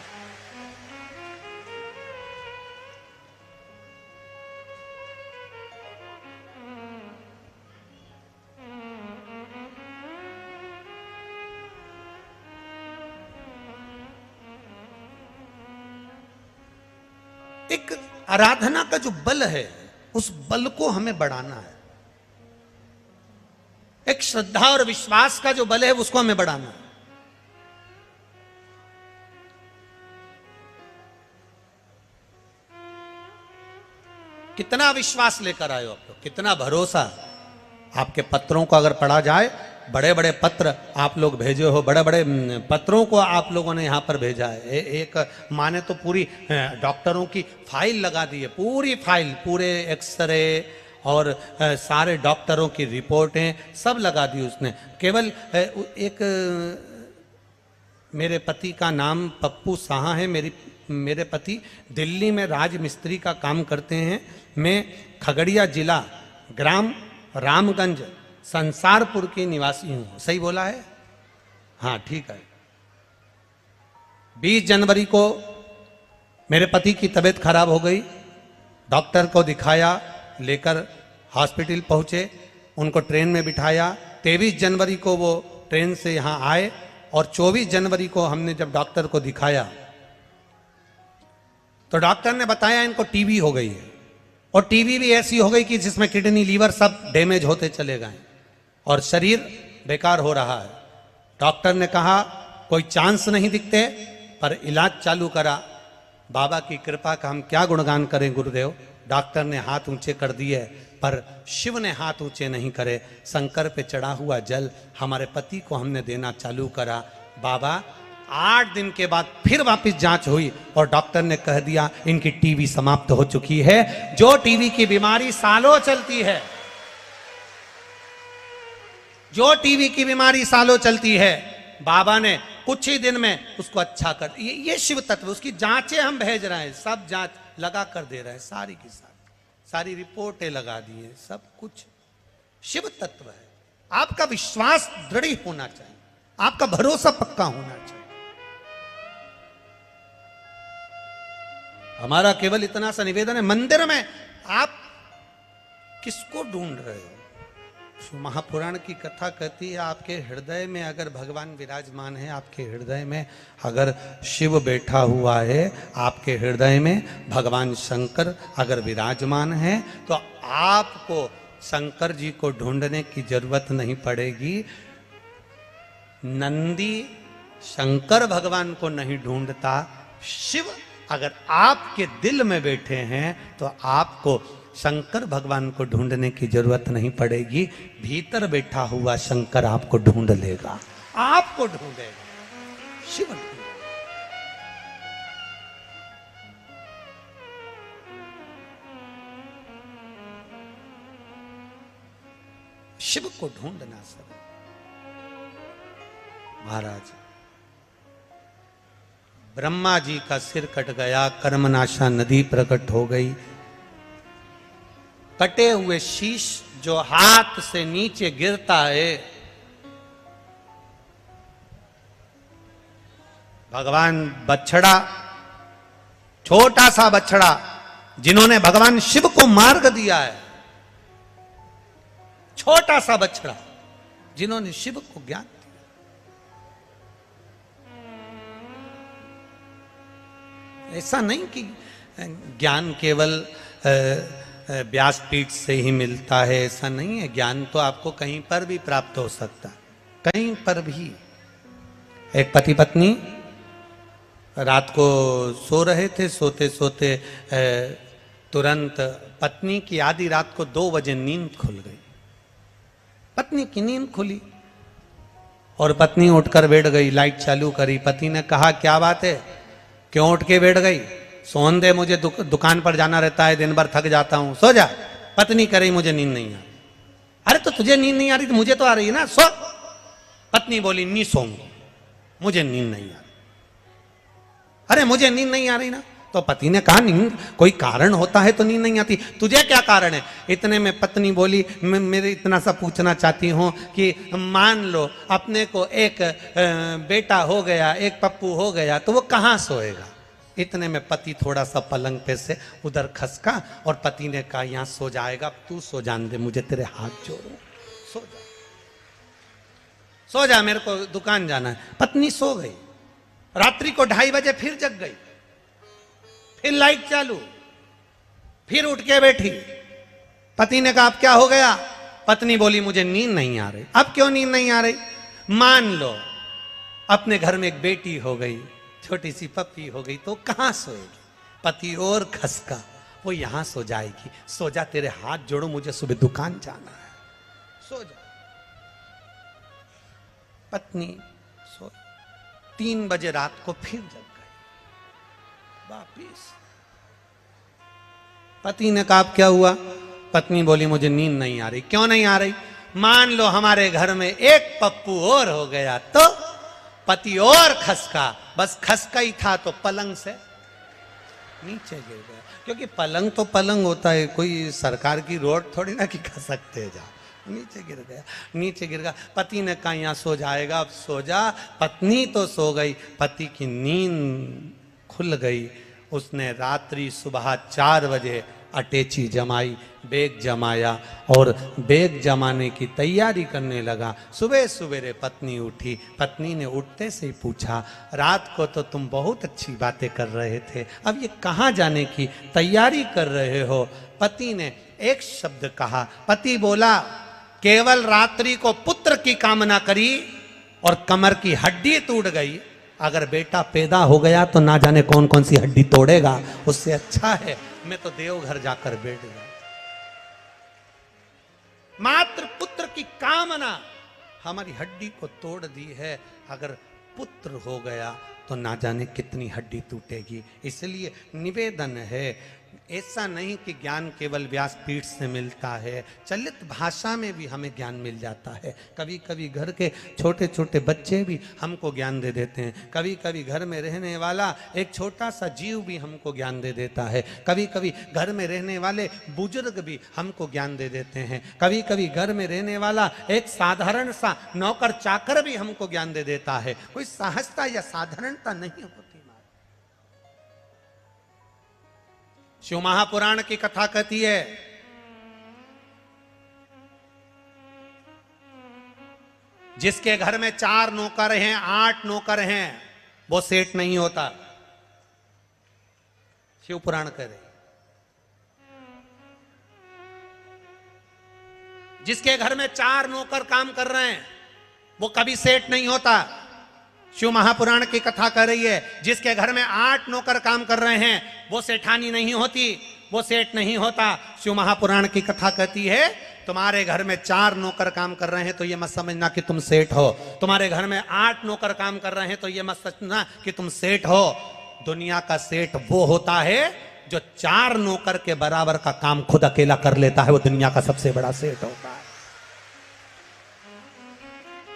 A: एक आराधना का जो बल है, उस बल को हमें बढ़ाना है। एक श्रद्धा और विश्वास का जो बल है, उसको हमें बढ़ाना है। कितना विश्वास लेकर आए हो आप लोग, कितना भरोसा। आपके पत्रों को अगर पढ़ा जाए, बड़े बड़े पत्र आप लोग भेजे हो, बड़े बड़े पत्रों को आप लोगों ने यहाँ पर भेजा है। एक माने तो पूरी डॉक्टरों की फाइल लगा दी है, पूरी फाइल, पूरे एक्सरे और सारे डॉक्टरों की रिपोर्टें सब लगा दी उसने। केवल एक मेरे पति का नाम पप्पू साहा है। मेरे पति दिल्ली में राज मिस्त्री का काम करते हैं। मैं खगड़िया जिला, ग्राम रामगंज, संसारपुर के निवासी हूं। सही बोला है? हाँ ठीक है। 20 जनवरी को मेरे पति की तबीयत खराब हो गई, डॉक्टर को दिखाया, लेकर हॉस्पिटल पहुंचे, उनको ट्रेन में बिठाया। 23 जनवरी को वो ट्रेन से यहाँ आए और 24 जनवरी को हमने जब डॉक्टर को दिखाया तो डॉक्टर ने बताया इनको टीबी हो गई है। और टीबी भी ऐसी हो गई कि जिसमें किडनी, लीवर सब डैमेज होते चले गए और शरीर बेकार हो रहा है। डॉक्टर ने कहा कोई चांस नहीं दिखते, पर इलाज चालू करा। बाबा की कृपा का हम क्या गुणगान करें गुरुदेव। डॉक्टर ने हाथ ऊंचे कर दिए, पर शिव ने हाथ ऊंचे नहीं करे। शंकर पे चढ़ा हुआ जल हमारे पति को हमने देना चालू करा। बाबा 8 दिन के बाद फिर वापस जांच हुई और डॉक्टर ने कह दिया इनकी टीबी समाप्त हो चुकी है। जो टीबी की बीमारी सालों चलती है, जो टीबी की बीमारी सालों चलती है, बाबा ने कुछ ही दिन में उसको अच्छा कर। ये शिव तत्व, उसकी जांचें हम भेज रहे हैं, सब जांच लगा कर दे रहे हैं, सारी की सारी रिपोर्टें लगा दी हैं, सब कुछ शिव तत्व है। आपका विश्वास दृढ़ होना चाहिए, आपका भरोसा पक्का होना चाहिए। हमारा केवल इतना सा निवेदन है, मंदिर में आप किसको ढूंढ रहे हो? महापुराण की कथा कहती है आपके हृदय में अगर भगवान विराजमान है, आपके हृदय में अगर शिव बैठा हुआ है, आपके हृदय में भगवान शंकर अगर विराजमान है, तो आपको शंकर जी को ढूंढने की जरूरत नहीं पड़ेगी। नंदी शंकर भगवान को नहीं ढूंढता, शिव अगर आपके दिल में बैठे हैं तो आपको शंकर भगवान को ढूंढने की जरूरत नहीं पड़ेगी। भीतर बैठा हुआ शंकर आपको ढूंढ लेगा, आपको ढूंढेगा, शिव ढूंढेगा। शिव को ढूंढना सब। महाराज ब्रह्मा जी का सिर कट गया, कर्मनाशा नदी प्रकट हो गई। कटे हुए शीश जो हाथ से नीचे गिरता है, भगवान बछड़ा, छोटा सा बछड़ा जिन्होंने भगवान शिव को मार्ग दिया है, छोटा सा बछड़ा जिन्होंने शिव को ज्ञान दिया। ऐसा नहीं कि ज्ञान केवल व्यासपीठ से ही मिलता है, ऐसा नहीं है। ज्ञान तो आपको कहीं पर भी प्राप्त हो सकता, कहीं पर भी। एक पति पत्नी रात को सो रहे थे, सोते सोते तुरंत पत्नी की आधी रात को 2 बजे नींद खुल गई। पत्नी की नींद खुली और पत्नी उठकर बैठ गई, लाइट चालू करी। पति ने कहा क्या बात है, क्यों उठ के बैठ गई? सोन दे, मुझे दुकान पर जाना रहता है, दिन भर थक जाता हूं, सो जा। पत्नी कह रही मुझे नींद नहीं आ रही। अरे तो तुझे नींद नहीं आ रही तो मुझे तो आ रही है ना, सो। पत्नी बोली नहीं सोऊंगी, मुझे नींद नहीं आ रही। अरे मुझे नींद नहीं आ रही ना, तो पति ने कहा नींद कोई कारण होता है तो नींद नहीं आती, तुझे क्या कारण है? इतने में पत्नी बोली मेरे इतना सा पूछना चाहती हूं कि मान लो अपने को एक बेटा हो गया, एक पप्पू हो गया, तो वो कहाँ सोएगा? इतने में पति थोड़ा सा पलंग पे से उधर खसका और पति ने कहा यहां सो जाएगा, तू सो जान दे, मुझे तेरे हाथ जोड़ो, सो जा, सो जा, मेरे को दुकान जाना है। पत्नी सो गई। रात्रि को 2:30 बजे फिर जग गई, फिर लाइट चालू, फिर उठ के बैठी। पति ने कहा अब क्या हो गया? पत्नी बोली मुझे नींद नहीं आ रही। अब क्यों नींद नहीं आ रही? मान लो अपने घर में एक बेटी हो गई, छोटी सी पप्पी हो गई, तो कहां सोएगी? पति और खसका, वो यहां सो जाएगी। सो जा, तेरे हाथ जोड़ो, मुझे सुबह दुकान जाना है, सो जा। पत्नी सो, 3 बजे रात को फिर जग गई वापिस। पति ने कहा क्या हुआ? पत्नी बोली मुझे नींद नहीं आ रही। क्यों नहीं आ रही? मान लो हमारे घर में एक पप्पू और हो गया तो? पति और खसका, बस खसका ही था तो पलंग से नीचे गिर गया। क्योंकि पलंग तो पलंग होता है, कोई सरकार की रोड थोड़ी ना कि खसकते जा। नीचे गिर गया, नीचे गिर गया। पति ने कहा यहाँ सो जाएगा, अब सो जा। पत्नी तो सो गई, पति की नींद खुल गई। उसने रात्रि सुबह 4 बजे अटैची जमाई, बेग जमाया और बेग जमाने की तैयारी करने लगा। सुबह सवेरे पत्नी उठी। पत्नी ने उठते से ही पूछा रात को तो तुम बहुत अच्छी बातें कर रहे थे, अब ये कहाँ जाने की तैयारी कर रहे हो? पति ने एक शब्द कहा। पति बोला केवल रात्रि को पुत्र की कामना करी और कमर की हड्डी टूट गई। अगर बेटा पैदा हो गया तो ना जाने कौन कौन सी हड्डी तोड़ेगा, उससे अच्छा है मैं तो देवघर जाकर बैठ गया। मात्र पुत्र की कामना हमारी हड्डी को तोड़ दी है। अगर पुत्र हो गया तो ना जाने कितनी हड्डी टूटेगी। इसलिए निवेदन है, ऐसा नहीं कि ज्ञान केवल व्यासपीठ से मिलता है, चलित भाषा में भी हमें ज्ञान मिल जाता है। कभी कभी घर के छोटे छोटे बच्चे भी हमको ज्ञान दे देते हैं। कभी कभी घर में रहने वाला एक छोटा सा जीव भी हमको ज्ञान दे देता है। कभी कभी घर में रहने वाले बुजुर्ग भी हमको ज्ञान दे देते हैं। कभी कभी घर में रहने वाला एक साधारण सा नौकर चाकर भी हमको ज्ञान दे देता है। कोई सहजता या साधारणता नहीं होती। शिव महापुराण की कथा कहती है, जिसके घर में 4 नौकर हैं, 8 नौकर हैं, वो सेठ नहीं होता। शिव पुराण कह रहे, जिसके घर में 4 नौकर काम कर रहे हैं वो कभी सेठ नहीं होता। शिव महापुराण की कथा कर रही है, जिसके घर में 8 नौकर काम कर रहे हैं वो सेठानी नहीं होती, वो सेठ नहीं होता। शिव महापुराण की कथा कहती है, तुम्हारे घर में 4 नौकर काम कर रहे हैं तो ये मत समझना कि तुम सेठ हो। तुम्हारे घर में 8 नौकर काम कर रहे हैं तो ये मत समझना कि तुम सेठ हो। दुनिया का सेठ वो होता है जो 4 नौकर के बराबर का काम खुद अकेला कर लेता है, वो दुनिया का सबसे बड़ा सेठ होता है।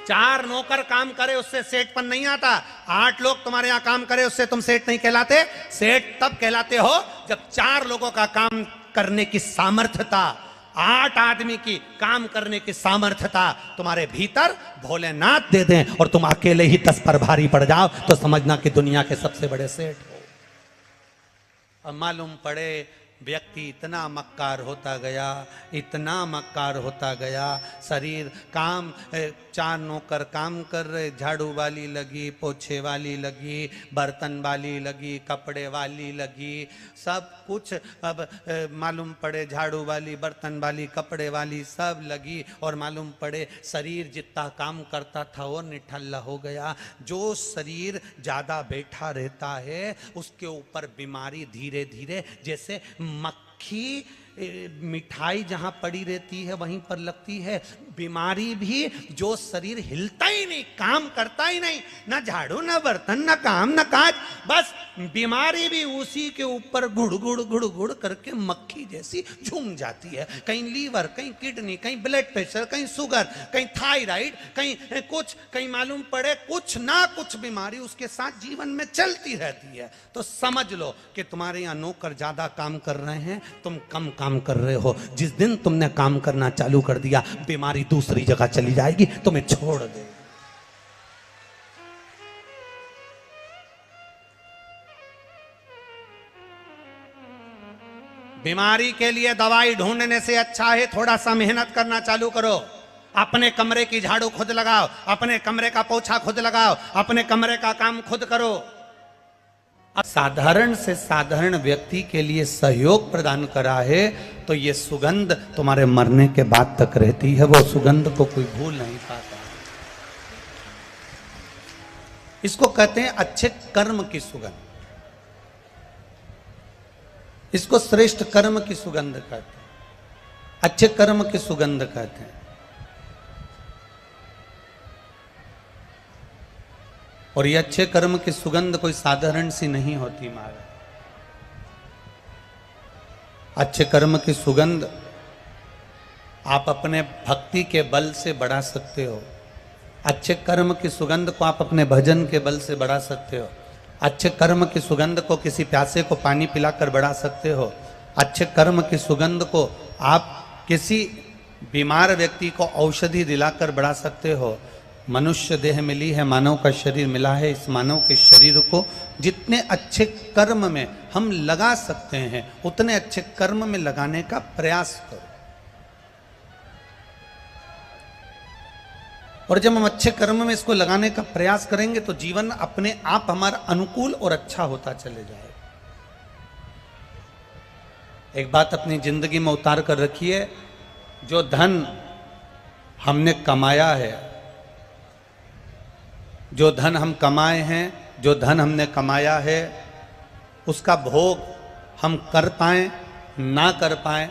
A: 4 नौकर काम करे उससे सेठपन नहीं आता। 8 लोग तुम्हारे यहां काम करे उससे तुम सेठ नहीं कहलाते। सेठ तब कहलाते हो जब 4 लोगों का काम करने की सामर्थ्यता, 8 आदमी की काम करने की सामर्थ्यता तुम्हारे भीतर भोलेनाथ दे दें और तुम अकेले ही 10 पर भारी पड़ जाओ तो समझना कि दुनिया के सबसे बड़े सेठ हो। अब मालूम पड़े व्यक्ति इतना मक्कार होता गया, इतना मक्कार होता गया, शरीर काम 4 नौकर काम कर रहे, झाड़ू वाली लगी, पोछे वाली लगी, बर्तन वाली लगी, कपड़े वाली लगी, सब कुछ अब मालूम पड़े झाड़ू वाली, बर्तन वाली, कपड़े वाली सब लगी। और मालूम पड़े शरीर जितना काम करता था वो निठल्ला हो गया। जो शरीर ज़्यादा बैठा रहता है उसके ऊपर बीमारी धीरे धीरे, जैसे मक्खी मिठाई जहां पड़ी रहती है वहीं पर लगती है, बीमारी भी जो शरीर हिलता ही नहीं, काम करता ही नहीं, ना झाड़ू ना बर्तन ना काम ना काज, बस बीमारी भी उसी के ऊपर गुड़ गुड़ गुड़ गुड़ करके मक्खी जैसी झूम जाती है। कहीं लीवर, कहीं किडनी, कहीं ब्लड प्रेशर, कहीं शुगर, कहीं थायराइड, कहीं कुछ, कहीं मालूम पड़े कुछ ना कुछ बीमारी उसके साथ जीवन में चलती रहती है। तो समझ लो कि तुम्हारे यहाँ नौकर ज्यादा काम कर रहे हैं, तुम कम काम कर रहे हो। जिस दिन तुमने काम करना चालू कर दिया बीमारी दूसरी जगह चली जाएगी, तुम्हें छोड़ दे। बीमारी के लिए दवाई ढूंढने से अच्छा है थोड़ा सा मेहनत करना चालू करो। अपने कमरे की झाड़ू खुद लगाओ, अपने कमरे का पोछा खुद लगाओ, अपने कमरे का काम खुद करो। साधारण से साधारण व्यक्ति के लिए सहयोग प्रदान करा है तो ये सुगंध तुम्हारे मरने के बाद तक रहती है, वो सुगंध को कोई भूल नहीं पाता। इसको कहते हैं अच्छे कर्म की सुगंध, इसको श्रेष्ठ कर्म की सुगंध कहते हैं, अच्छे कर्म की सुगंध कहते हैं। और ये अच्छे कर्म की सुगंध कोई साधारण सी नहीं होती महाराज। अच्छे कर्म की सुगंध आप अपने भक्ति के बल से बढ़ा सकते हो। अच्छे कर्म की सुगंध को आप अपने भजन के बल से बढ़ा सकते हो। अच्छे कर्म की सुगंध को किसी प्यासे को पानी पिलाकर बढ़ा सकते हो। अच्छे कर्म की सुगंध को आप किसी बीमार व्यक्ति को औषधि दिलाकर बढ़ा सकते हो। मनुष्य देह मिली है, मानव का शरीर मिला है, इस मानव के शरीर को जितने अच्छे कर्म में हम लगा सकते हैं उतने अच्छे कर्म में लगाने का प्रयास करो। और जब हम अच्छे कर्म में इसको लगाने का प्रयास करेंगे तो जीवन अपने आप हमारा अनुकूल और अच्छा होता चले जाएगा। एक बात अपनी जिंदगी में उतार कर रखिए, जो धन हमने कमाया है, जो धन हम कमाए हैं, जो धन हमने कमाया है उसका भोग हम कर पाए ना कर पाए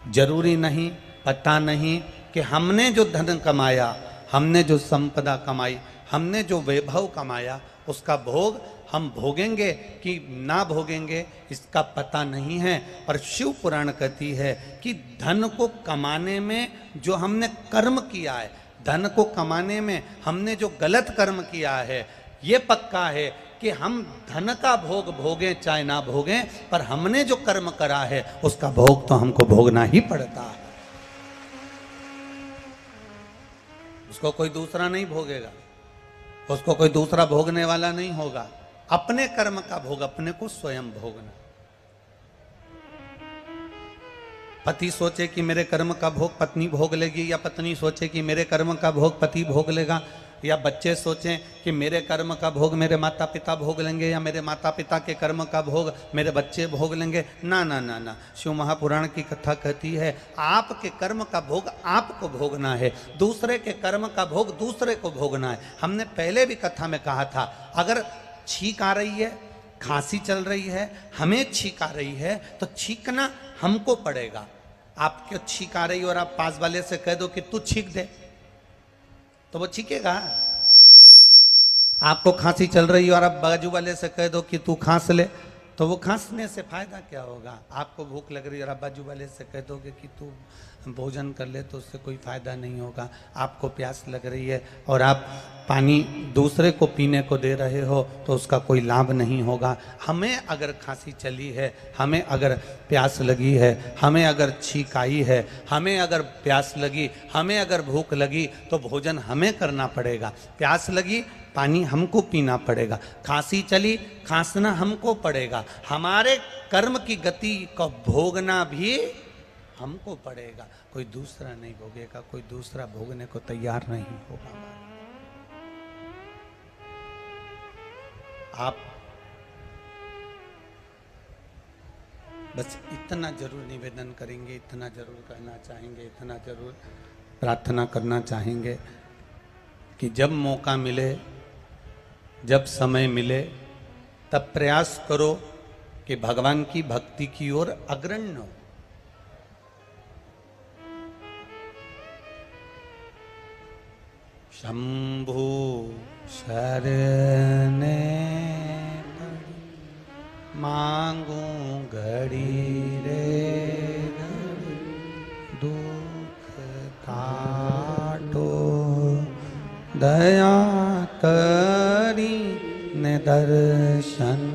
A: जरूरी नहीं, पता नहीं कि हमने जो धन कमाया, हमने जो संपदा कमाई, हमने जो वैभव कमाया, उसका भोग हम भोगेंगे कि ना भोगेंगे इसका पता नहीं है। पर शिव पुराण कहती है कि धन को कमाने में जो हमने कर्म किया है, धन को कमाने में हमने जो गलत कर्म किया है, ये पक्का है कि हम धन का भोग भोगें चाहे ना भोगें, पर हमने जो कर्म करा है उसका भोग तो हमको भोगना ही पड़ता है। उसको कोई दूसरा नहीं भोगेगा, उसको कोई दूसरा भोगने वाला नहीं होगा। अपने कर्म का भोग अपने को स्वयं भोगना। पति सोचे कि मेरे कर्म का भोग पत्नी भोग लेगी, या पत्नी सोचे कि मेरे कर्म का भोग पति भोग लेगा, या बच्चे सोचें कि मेरे कर्म का भोग मेरे माता पिता भोग लेंगे, या मेरे माता पिता के कर्म का भोग मेरे बच्चे भोग लेंगे। ना ना ना ना, शिव महापुराण की कथा कहती है आपके कर्म का भोग आपको भोगना है, दूसरे के कर्म का भोग दूसरे को भोगना है। हमने पहले भी कथा में कहा था, अगर छींक आ रही है, खांसी चल रही है, हमें छींक आ रही है, तो छींकना हमको पड़ेगा। आपको छींक आ रही और आप पास वाले से कह दो कि तू छींक दे, तो वो छींकेगा। आपको खांसी चल रही है और आप बाजू वाले से कह दो कि तू खांस ले, तो वो खांसने से फायदा क्या होगा। आपको भूख लग रही है और आप बाजू वाले से कह दोगे कि तू भोजन कर ले, तो उससे कोई फायदा नहीं होगा। आपको प्यास लग रही है और आप पानी दूसरे को पीने को दे रहे हो, तो उसका कोई लाभ नहीं होगा। हमें अगर खांसी चली है, हमें अगर प्यास लगी है, हमें अगर छींक आई है, हमें अगर प्यास लगी, हमें अगर भूख लगी, तो भोजन हमें करना पड़ेगा। प्यास लगी, पानी हमको पीना पड़ेगा। खांसी चली, खांसना हमको पड़ेगा। हमारे कर्म की गति को भोगना भी हमको पड़ेगा, कोई दूसरा नहीं भोगेगा, कोई दूसरा भोगने को तैयार नहीं होगा। आप बस इतना जरूर निवेदन करेंगे, इतना जरूर कहना चाहेंगे, इतना जरूर प्रार्थना करना चाहेंगे कि जब मौका मिले, जब समय मिले, तब प्रयास करो कि भगवान की भक्ति की ओर अग्रणी हो। शंभु शरणे मांगू घड़ी रे घड़ी, दुख काटो दया करी ने दर्शन।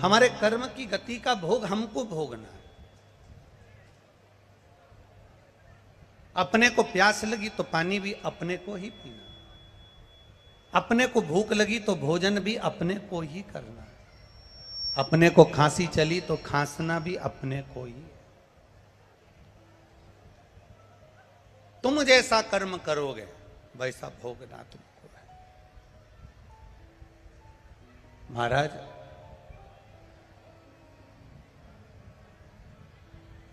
A: हमारे कर्म की गति का भोग हमको भोगना है। अपने को प्यास लगी तो पानी भी अपने को ही पीना, अपने को भूख लगी तो भोजन भी अपने को ही करना, अपने को खांसी चली तो खांसना भी अपने को ही। तुम जैसा कर्म करोगे वैसा भोगना तुमको है। महाराज,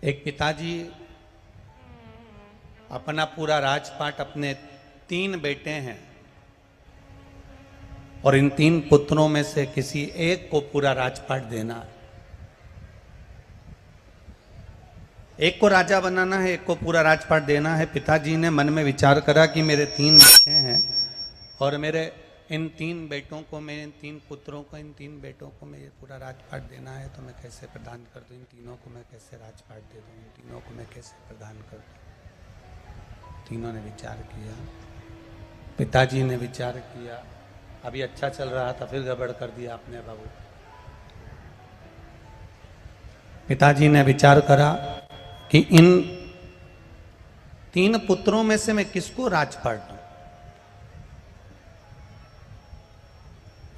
A: एक पिताजी अपना पूरा राजपाट, अपने 3 बेटे हैं और इन 3 पुत्रों में से किसी एक को पूरा राजपाट देना है। एक को राजा बनाना है, एक को पूरा राजपाट देना है। पिताजी ने मन में विचार करा कि मेरे 3 बेटे हैं और मेरे इन 3 बेटों को, मैं इन 3 पुत्रों को, इन 3 बेटों को मैं ये पूरा राजपाट देना है, तो मैं कैसे प्रदान कर दूं? इन तीनों को मैं कैसे राजपाट दे दूं? इन तीनों को मैं कैसे प्रदान कर दूं? तीनों ने विचार किया, पिताजी ने विचार किया। अभी अच्छा चल रहा था, फिर गड़बड़ कर दिया आपने बाबू। पिताजी ने विचार करा कि इन 3 पुत्रों में से मैं किसको राजपाट दूं?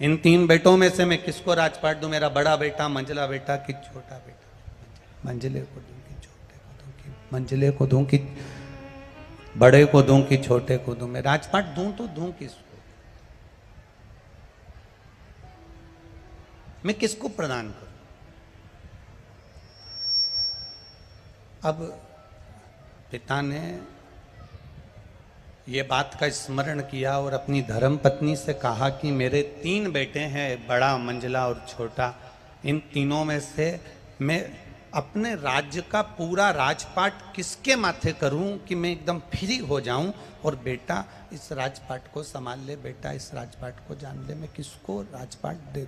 A: इन 3 बेटों में से मैं किसको राजपाट दूं? मेरा बड़ा बेटा, मंझला बेटा कि छोटा बेटा? मंझले को दूं कि छोटे को दूं? कि मंझले को दूं कि बड़े को दूं कि छोटे को दूं? मैं राजपाट दूं तो दूं किसको? मैं किसको प्रदान करूं? अब पिता ने ये बात का स्मरण किया और अपनी धर्म पत्नी से कहा कि मेरे 3 बेटे हैं, बड़ा, मंझला और छोटा। इन तीनों में से मैं अपने राज्य का पूरा राजपाट किसके माथे करूं कि मैं एकदम फ्री हो जाऊं और बेटा इस राजपाट को संभाल ले, बेटा इस राजपाट को जान ले, मैं किसको राजपाट दे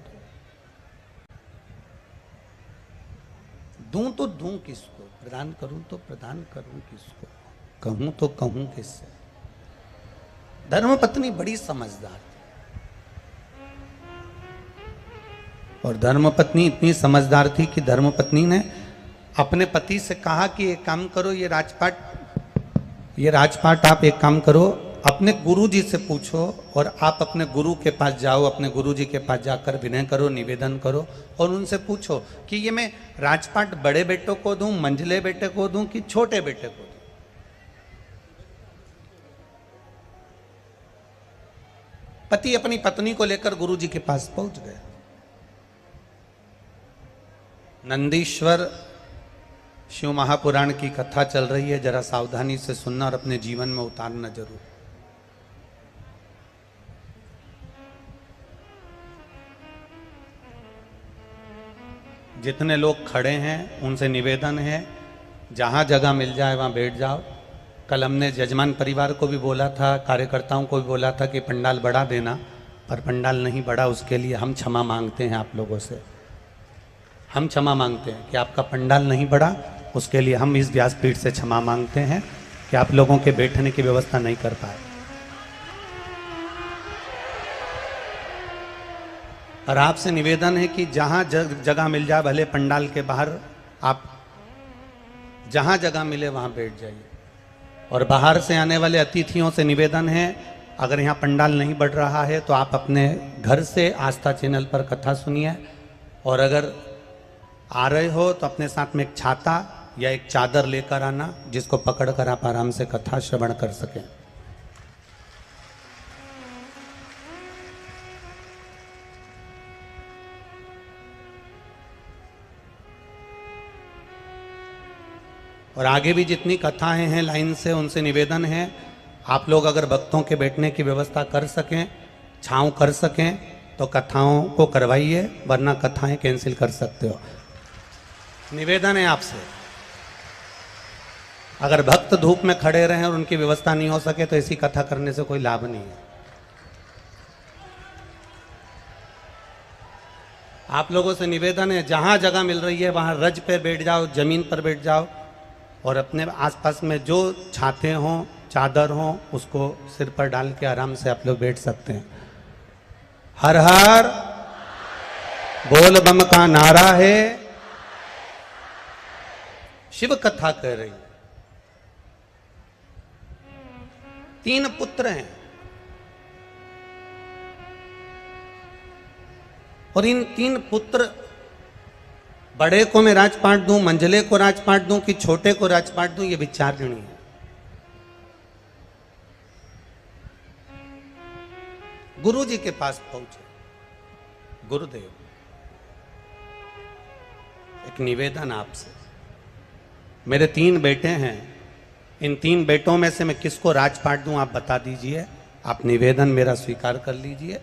A: दूं तो दूं किसको, प्रदान करूं तो प्रदान करूं किसको, कहूं तो कहूं किससे। धर्मपत्नी बड़ी समझदार थी और धर्मपत्नी इतनी समझदार थी कि धर्मपत्नी ने अपने पति से कहा कि एक काम करो, ये राजपाट आप एक काम करो, अपने गुरुजी से पूछो और आप अपने गुरु के पास जाओ, अपने गुरुजी के पास जाकर विनय करो, निवेदन करो और उनसे पूछो कि ये मैं राजपाट बड़े बेटों को दूं, मंझले बेटे को दूं कि छोटे बेटे को दूं। पति अपनी पत्नी को लेकर गुरुजी के पास पहुंच गए। नंदीश्वर शिव महापुराण की कथा चल रही है, जरा सावधानी से सुनना और अपने जीवन में उतारना जरूर। जितने लोग खड़े हैं उनसे निवेदन है, जहां जगह मिल जाए वहां बैठ जाओ। कल हमने जजमान परिवार को भी बोला था, कार्यकर्ताओं को भी बोला था कि पंडाल बढ़ा देना, पर पंडाल नहीं बढ़ा। उसके लिए हम क्षमा मांगते हैं आप लोगों से, हम क्षमा मांगते हैं कि आपका पंडाल नहीं बढ़ा। उसके लिए हम इस व्यासपीठ से क्षमा मांगते हैं कि आप लोगों के बैठने की व्यवस्था नहीं कर पाए। और आपसे निवेदन है कि जहां जगह मिल जाए, भले पंडाल के बाहर, आप जहां जगह मिले वहां बैठ जाइए। और बाहर से आने वाले अतिथियों से निवेदन है, अगर यहाँ पंडाल नहीं बढ़ रहा है तो आप अपने घर से आस्था चैनल पर कथा सुनिए, और अगर आ रहे हो तो अपने साथ में एक छाता या एक चादर लेकर आना, जिसको पकड़कर आप आराम से कथा श्रवण कर सकें। और आगे भी जितनी कथाएं हैं लाइन से, उनसे निवेदन है, आप लोग अगर भक्तों के बैठने की व्यवस्था कर सकें, छांव कर सकें तो कथाओं को करवाइए, वरना कथाएं कैंसिल कर सकते हो। निवेदन है आपसे। अगर भक्त धूप में खड़े रहें और उनकी व्यवस्था नहीं हो सके तो ऐसी कथा करने से कोई लाभ नहीं है। आप लोगों से निवेदन है, जहां जगह मिल रही है वहां रज पे बैठ जाओ, जमीन पर बैठ जाओ, और अपने आसपास में जो छाते हों, चादर हों, उसको सिर पर डाल के आराम से आप लोग बैठ सकते हैं। हर हर बोल बम का नारा है। शिव कथा कह रही है। 3 पुत्र हैं और इन 3 पुत्र, बड़े को मैं राजपाट दूं, मंझले को राजपाट दूं कि छोटे को राजपाट दूं, ये विचारणी है। गुरु जी के पास पहुंचे। गुरुदेव, एक निवेदन आपसे, मेरे 3 बेटे हैं, इन 3 बेटों में से मैं किसको राजपाट दूं आप बता दीजिए। आप निवेदन मेरा स्वीकार कर लीजिए।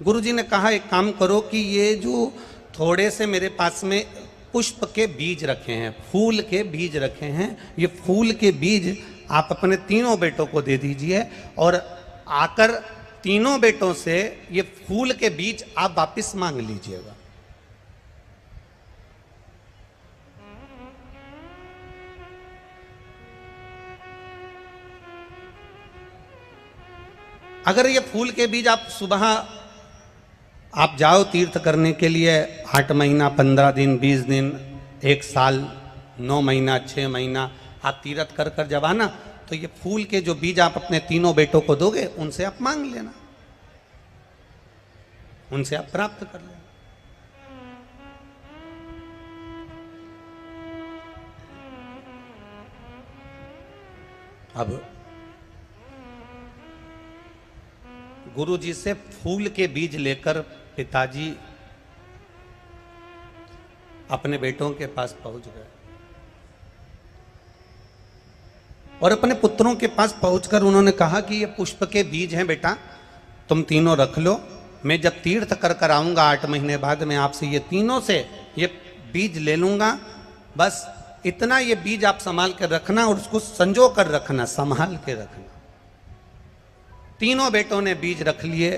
A: गुरुजी ने कहा एक काम करो कि ये जो थोड़े से मेरे पास में पुष्प के बीज रखे हैं, फूल के बीज रखे हैं, ये फूल के बीज आप अपने 3 बेटों को दे दीजिए और आकर 3 बेटों से ये फूल के बीज आप वापस मांग लीजिएगा। अगर ये फूल के बीज आप सुबह आप जाओ तीर्थ करने के लिए, 8 महीना, 15 दिन, 20 दिन, 1 साल, 9 महीना, 6 महीना आप तीर्थ कर कर जब आना, तो ये फूल के जो बीज आप अपने 3 बेटों को दोगे, उनसे आप मांग लेना, उनसे आप प्राप्त कर लेना। अब गुरु जी से फूल के बीज लेकर पिताजी अपने बेटों के पास पहुंच गए और अपने पुत्रों के पास पहुंचकर उन्होंने कहा कि ये पुष्प के बीज हैं बेटा, तुम तीनों रख लो, मैं जब तीर्थ कर कर आऊंगा 8 महीने बाद मैं आपसे ये तीनों से ये बीज ले लूंगा, बस इतना ये बीज आप संभाल कर रखना और उसको संजो कर रखना, संभाल के रखना। तीनों बेटों ने बीज रख लिए।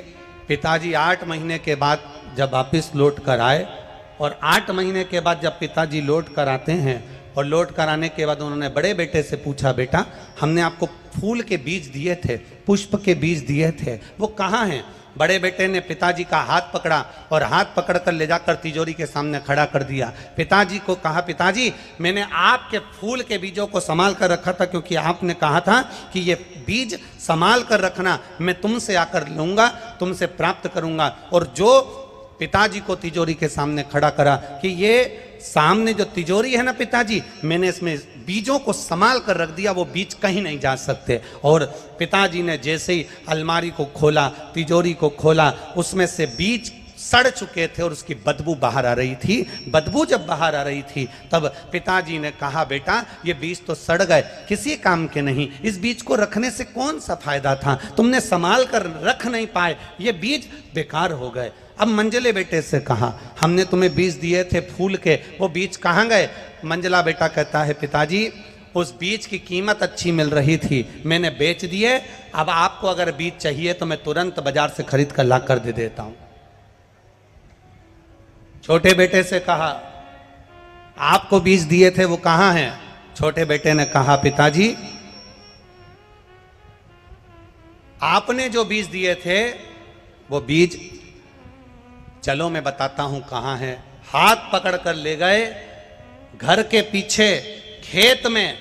A: पिताजी 8 महीने के बाद जब वापिस लौट कर आए, और 8 महीने के बाद जब पिताजी लौट कर आते हैं और लौट कर आने के बाद उन्होंने बड़े बेटे से पूछा, बेटा हमने आपको फूल के बीज दिए थे, पुष्प के बीज दिए थे, वो कहाँ हैं? बड़े बेटे ने पिताजी का हाथ पकड़ा और हाथ पकड़कर ले जाकर तिजोरी के सामने खड़ा कर दिया। पिताजी को कहा, पिताजी मैंने आपके फूल के बीजों को संभाल कर रखा था, क्योंकि आपने कहा था कि ये बीज संभाल कर रखना, मैं तुमसे आकर लूँगा, तुमसे प्राप्त करूँगा। और जो पिताजी को तिजोरी के सामने खड़ा करा कि ये सामने जो तिजोरी है ना पिताजी, मैंने इसमें बीजों को संभाल कर रख दिया, वो बीज कहीं नहीं जा सकते। और पिताजी ने जैसे ही अलमारी को खोला, तिजोरी को खोला, उसमें से बीज सड़ चुके थे और उसकी बदबू बाहर आ रही थी। बदबू जब बाहर आ रही थी तब पिताजी ने कहा, बेटा ये बीज तो सड़ गए, किसी काम के नहीं, इस बीज को रखने से कौन सा फायदा था, तुमने संभाल कर रख नहीं पाए, ये बीज बेकार हो गए। अब मंजले बेटे से कहा, हमने तुम्हें बीज दिए थे फूल के, वो बीज कहाँ गए? मंजला बेटा कहता है, पिताजी उस बीज की कीमत अच्छी मिल रही थी, मैंने बेच दिए, अब आपको अगर बीज चाहिए तो मैं तुरंत बाजार से खरीद कर ला कर दे देता हूं। छोटे बेटे से कहा, आपको बीज दिए थे वो कहाँ हैं? छोटे बेटे ने कहा, पिताजी आपने जो बीज दिए थे वो बीज, चलो मैं बताता हूं कहाँ है। हाथ पकड़ कर ले गए, घर के पीछे खेत में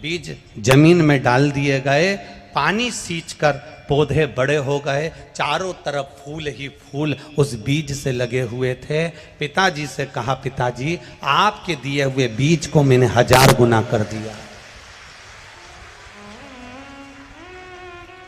A: बीज जमीन में डाल दिए गए, पानी सींचकर पौधे बड़े हो गए, चारों तरफ फूल ही फूल उस बीज से लगे हुए थे। पिताजी से कहा, पिताजी आपके दिए हुए बीज को मैंने 1000 गुना कर दिया,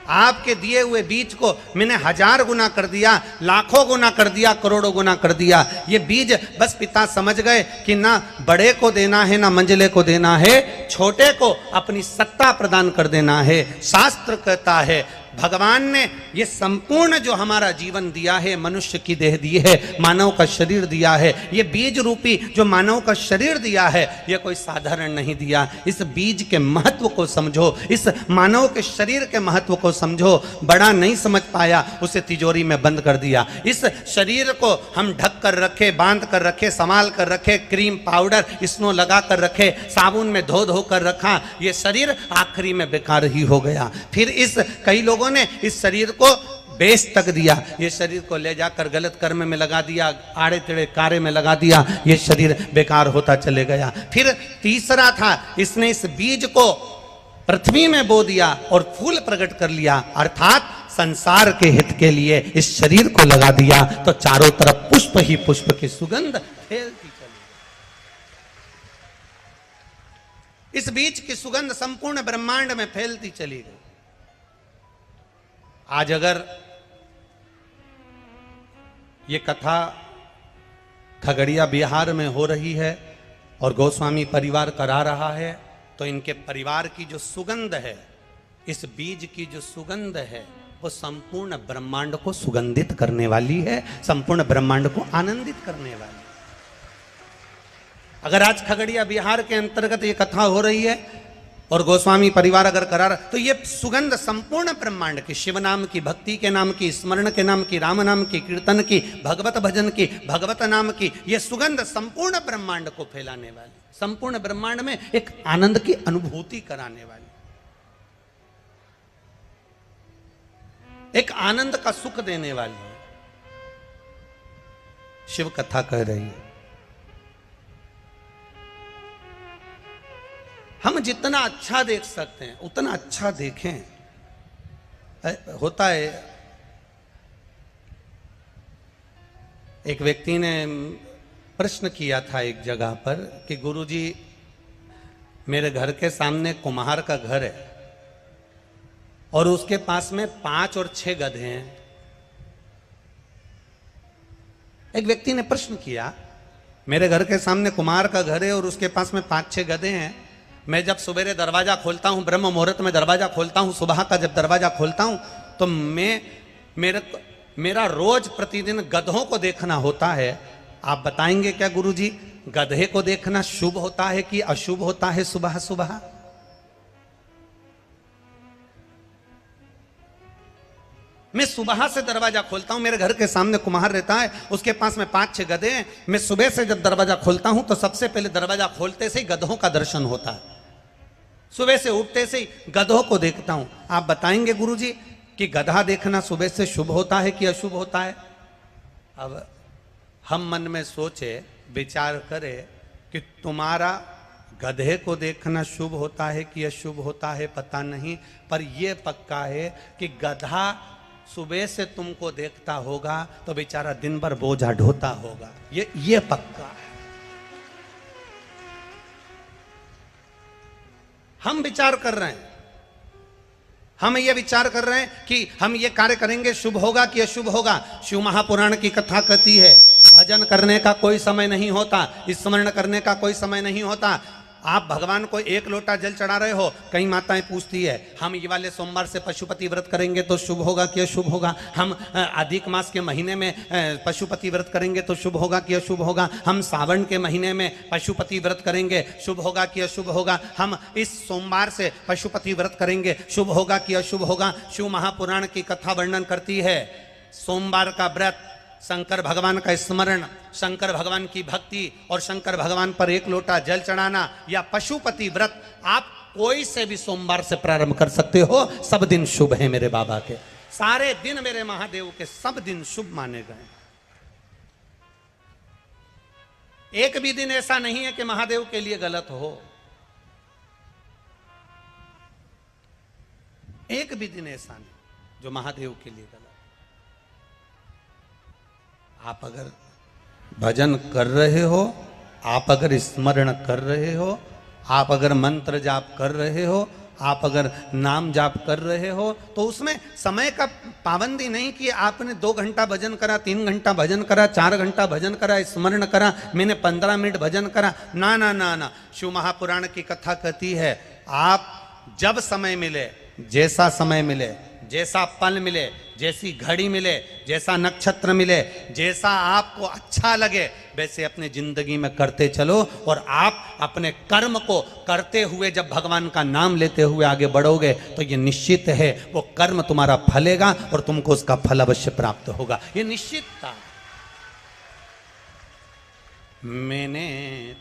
A: आपके दिए हुए बीज को मैंने 1000 गुना कर दिया, लाखों गुना कर दिया, करोड़ों गुना कर दिया। ये बीज बस पिता समझ गए कि ना बड़े को देना है ना मंझले को देना है, छोटे को अपनी सत्ता प्रदान कर देना है। शास्त्र कहता है भगवान ने ये संपूर्ण जो हमारा जीवन दिया है, मनुष्य की देह दी है, मानव का शरीर दिया है, ये बीज रूपी जो मानव का शरीर दिया है, ये कोई साधारण नहीं दिया। इस बीज के महत्व को समझो, इस मानव के शरीर के महत्व को समझो। बड़ा नहीं समझ पाया, उसे तिजोरी में बंद कर दिया। इस शरीर को हम ढक कर रखे, बांध कर रखे, संभाल कर रखे, क्रीम पाउडर स्नो लगा कर रखे, साबुन में धो धो कर रखा, ये शरीर आखिरी में बेकार ही हो गया। फिर इस कई लोगों ने इस शरीर को बेच तक दिया, ये शरीर को ले जाकर गलत कर्म में लगा दिया, आड़े टेढ़े कार्य में लगा दिया, ये शरीर बेकार होता चले गया। फिर तीसरा था, इसने इस बीज को पृथ्वी में बो दिया और फूल प्रकट कर लिया, अर्थात संसार के हित के लिए इस शरीर को लगा दिया, तो चारों तरफ पुष्प ही पुष्प की सुगंध फैलती चली। इस बीज की सुगंध संपूर्ण ब्रह्मांड में फैलती चली गई। आज अगर ये कथा खगड़िया बिहार में हो रही है और गोस्वामी परिवार करा रहा है, तो इनके परिवार की जो सुगंध है, इस बीज की जो सुगंध है, वो संपूर्ण ब्रह्मांड को सुगंधित करने वाली है, संपूर्ण ब्रह्मांड को आनंदित करने वाली है। अगर आज खगड़िया बिहार के अंतर्गत ये कथा हो रही है और गोस्वामी परिवार अगर करा रहा, तो ये सुगंध संपूर्ण ब्रह्मांड की, शिव नाम की, भक्ति के नाम की, स्मरण के नाम की, राम नाम की, कीर्तन की, भगवत भजन की, भगवत नाम की, ये सुगंध संपूर्ण ब्रह्मांड को फैलाने वाली, संपूर्ण ब्रह्मांड में एक आनंद की अनुभूति कराने वाली, एक आनंद का सुख देने वाली शिव कथा कह रही है। हम जितना अच्छा देख सकते हैं उतना अच्छा देखें। होता है, एक व्यक्ति ने प्रश्न किया था एक जगह पर कि गुरुजी मेरे घर के सामने कुम्हार का घर है और उसके पास में 5 और 6 गधे हैं। एक व्यक्ति ने प्रश्न किया, मेरे घर के सामने कुम्हार का घर है और उसके पास में 5-6 गधे हैं, मैं जब सवेरे दरवाजा खोलता हूँ, ब्रह्म मुहूर्त में दरवाजा खोलता हूँ, सुबह का जब दरवाजा खोलता हूँ, तो मेरा रोज प्रतिदिन गधों को देखना होता है। आप बताएंगे क्या गुरुजी, गधे को देखना शुभ होता है कि अशुभ होता है सुबह सुबह? मैं सुबह से दरवाजा खोलता हूं, मेरे घर के सामने कुम्हार रहता है, उसके पास में 5-6 गधे हैं। मैं सुबह से जब दरवाजा खोलता हूं तो सबसे पहले दरवाजा खोलते से ही गधों का दर्शन होता है। सुबह से उठते से ही गधों को देखता हूं। आप बताएंगे गुरुजी कि गधा देखना सुबह से शुभ होता है कि अशुभ होता है? अब हम मन में सोचे, विचार करें कि तुम्हारा गधे को देखना शुभ होता है कि अशुभ होता है पता नहीं, पर यह पक्का है कि गधा सुबह से तुमको देखता होगा तो बेचारा दिन भर बोझा ढोता होगा। ये पक्का है। हम विचार कर रहे हैं, हम ये विचार कर रहे हैं कि हम ये कार्य करेंगे, शुभ होगा कि अशुभ होगा। शिव महापुराण की कथा कहती है, भजन करने का कोई समय नहीं होता, स्मरण करने का कोई समय नहीं होता। आप भगवान को 1 लोटा जल चढ़ा रहे हो, कई माताएं पूछती है हम ये वाले सोमवार से पशुपति व्रत करेंगे तो शुभ होगा कि अशुभ होगा? हम अधिक मास के महीने में पशुपति व्रत करेंगे तो शुभ होगा कि अशुभ होगा? हम सावन के महीने में पशुपति व्रत करेंगे, शुभ होगा कि अशुभ होगा? हम इस सोमवार से पशुपति व्रत करेंगे, शुभ होगा कि अशुभ होगा? शिव महापुराण की कथा वर्णन करती है, सोमवार का व्रत, शंकर भगवान का स्मरण, शंकर भगवान की भक्ति और शंकर भगवान पर 1 लोटा जल चढ़ाना या पशुपति व्रत, आप कोई से भी सोमवार से प्रारंभ कर सकते हो। सब दिन शुभ है मेरे बाबा के, सारे दिन मेरे महादेव के सब दिन शुभ माने गए। एक भी दिन ऐसा नहीं है कि महादेव के लिए गलत हो, एक भी दिन ऐसा नहीं जो महादेव के लिए गलत। आप अगर भजन कर रहे हो, आप अगर स्मरण कर रहे हो, आप अगर मंत्र जाप कर रहे हो, आप अगर नाम जाप कर रहे हो, तो उसमें समय का पाबंदी नहीं कि आपने 2 घंटा भजन करा, 3 घंटा भजन करा, 4 घंटा भजन करा, स्मरण करा, मैंने 15 मिनट भजन करा। ना ना ना ना, शिव महापुराण की कथा कहती है, आप जब समय मिले, जैसा समय मिले, जैसा पल मिले, जैसी घड़ी मिले, जैसा नक्षत्र मिले, जैसा आपको अच्छा लगे, वैसे अपने जिंदगी में करते चलो। और आप अपने कर्म को करते हुए जब भगवान का नाम लेते हुए आगे बढ़ोगे तो ये निश्चित है वो कर्म तुम्हारा फलेगा और तुमको उसका फल अवश्य प्राप्त होगा, ये निश्चित था। मैंने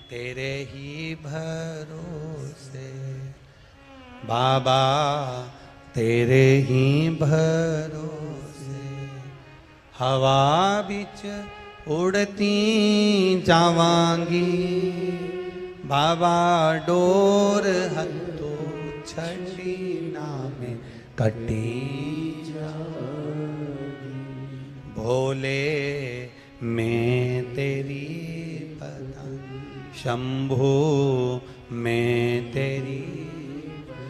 A: तेरे ही भरोसे बाबा, तेरे ही भरोसे हवा बिच उड़ती जावांगी, बाबा डोर हथो छड़ी नामे कटी जावांगी, भोले मैं तेरी पतन, शंभू मैं तेरी।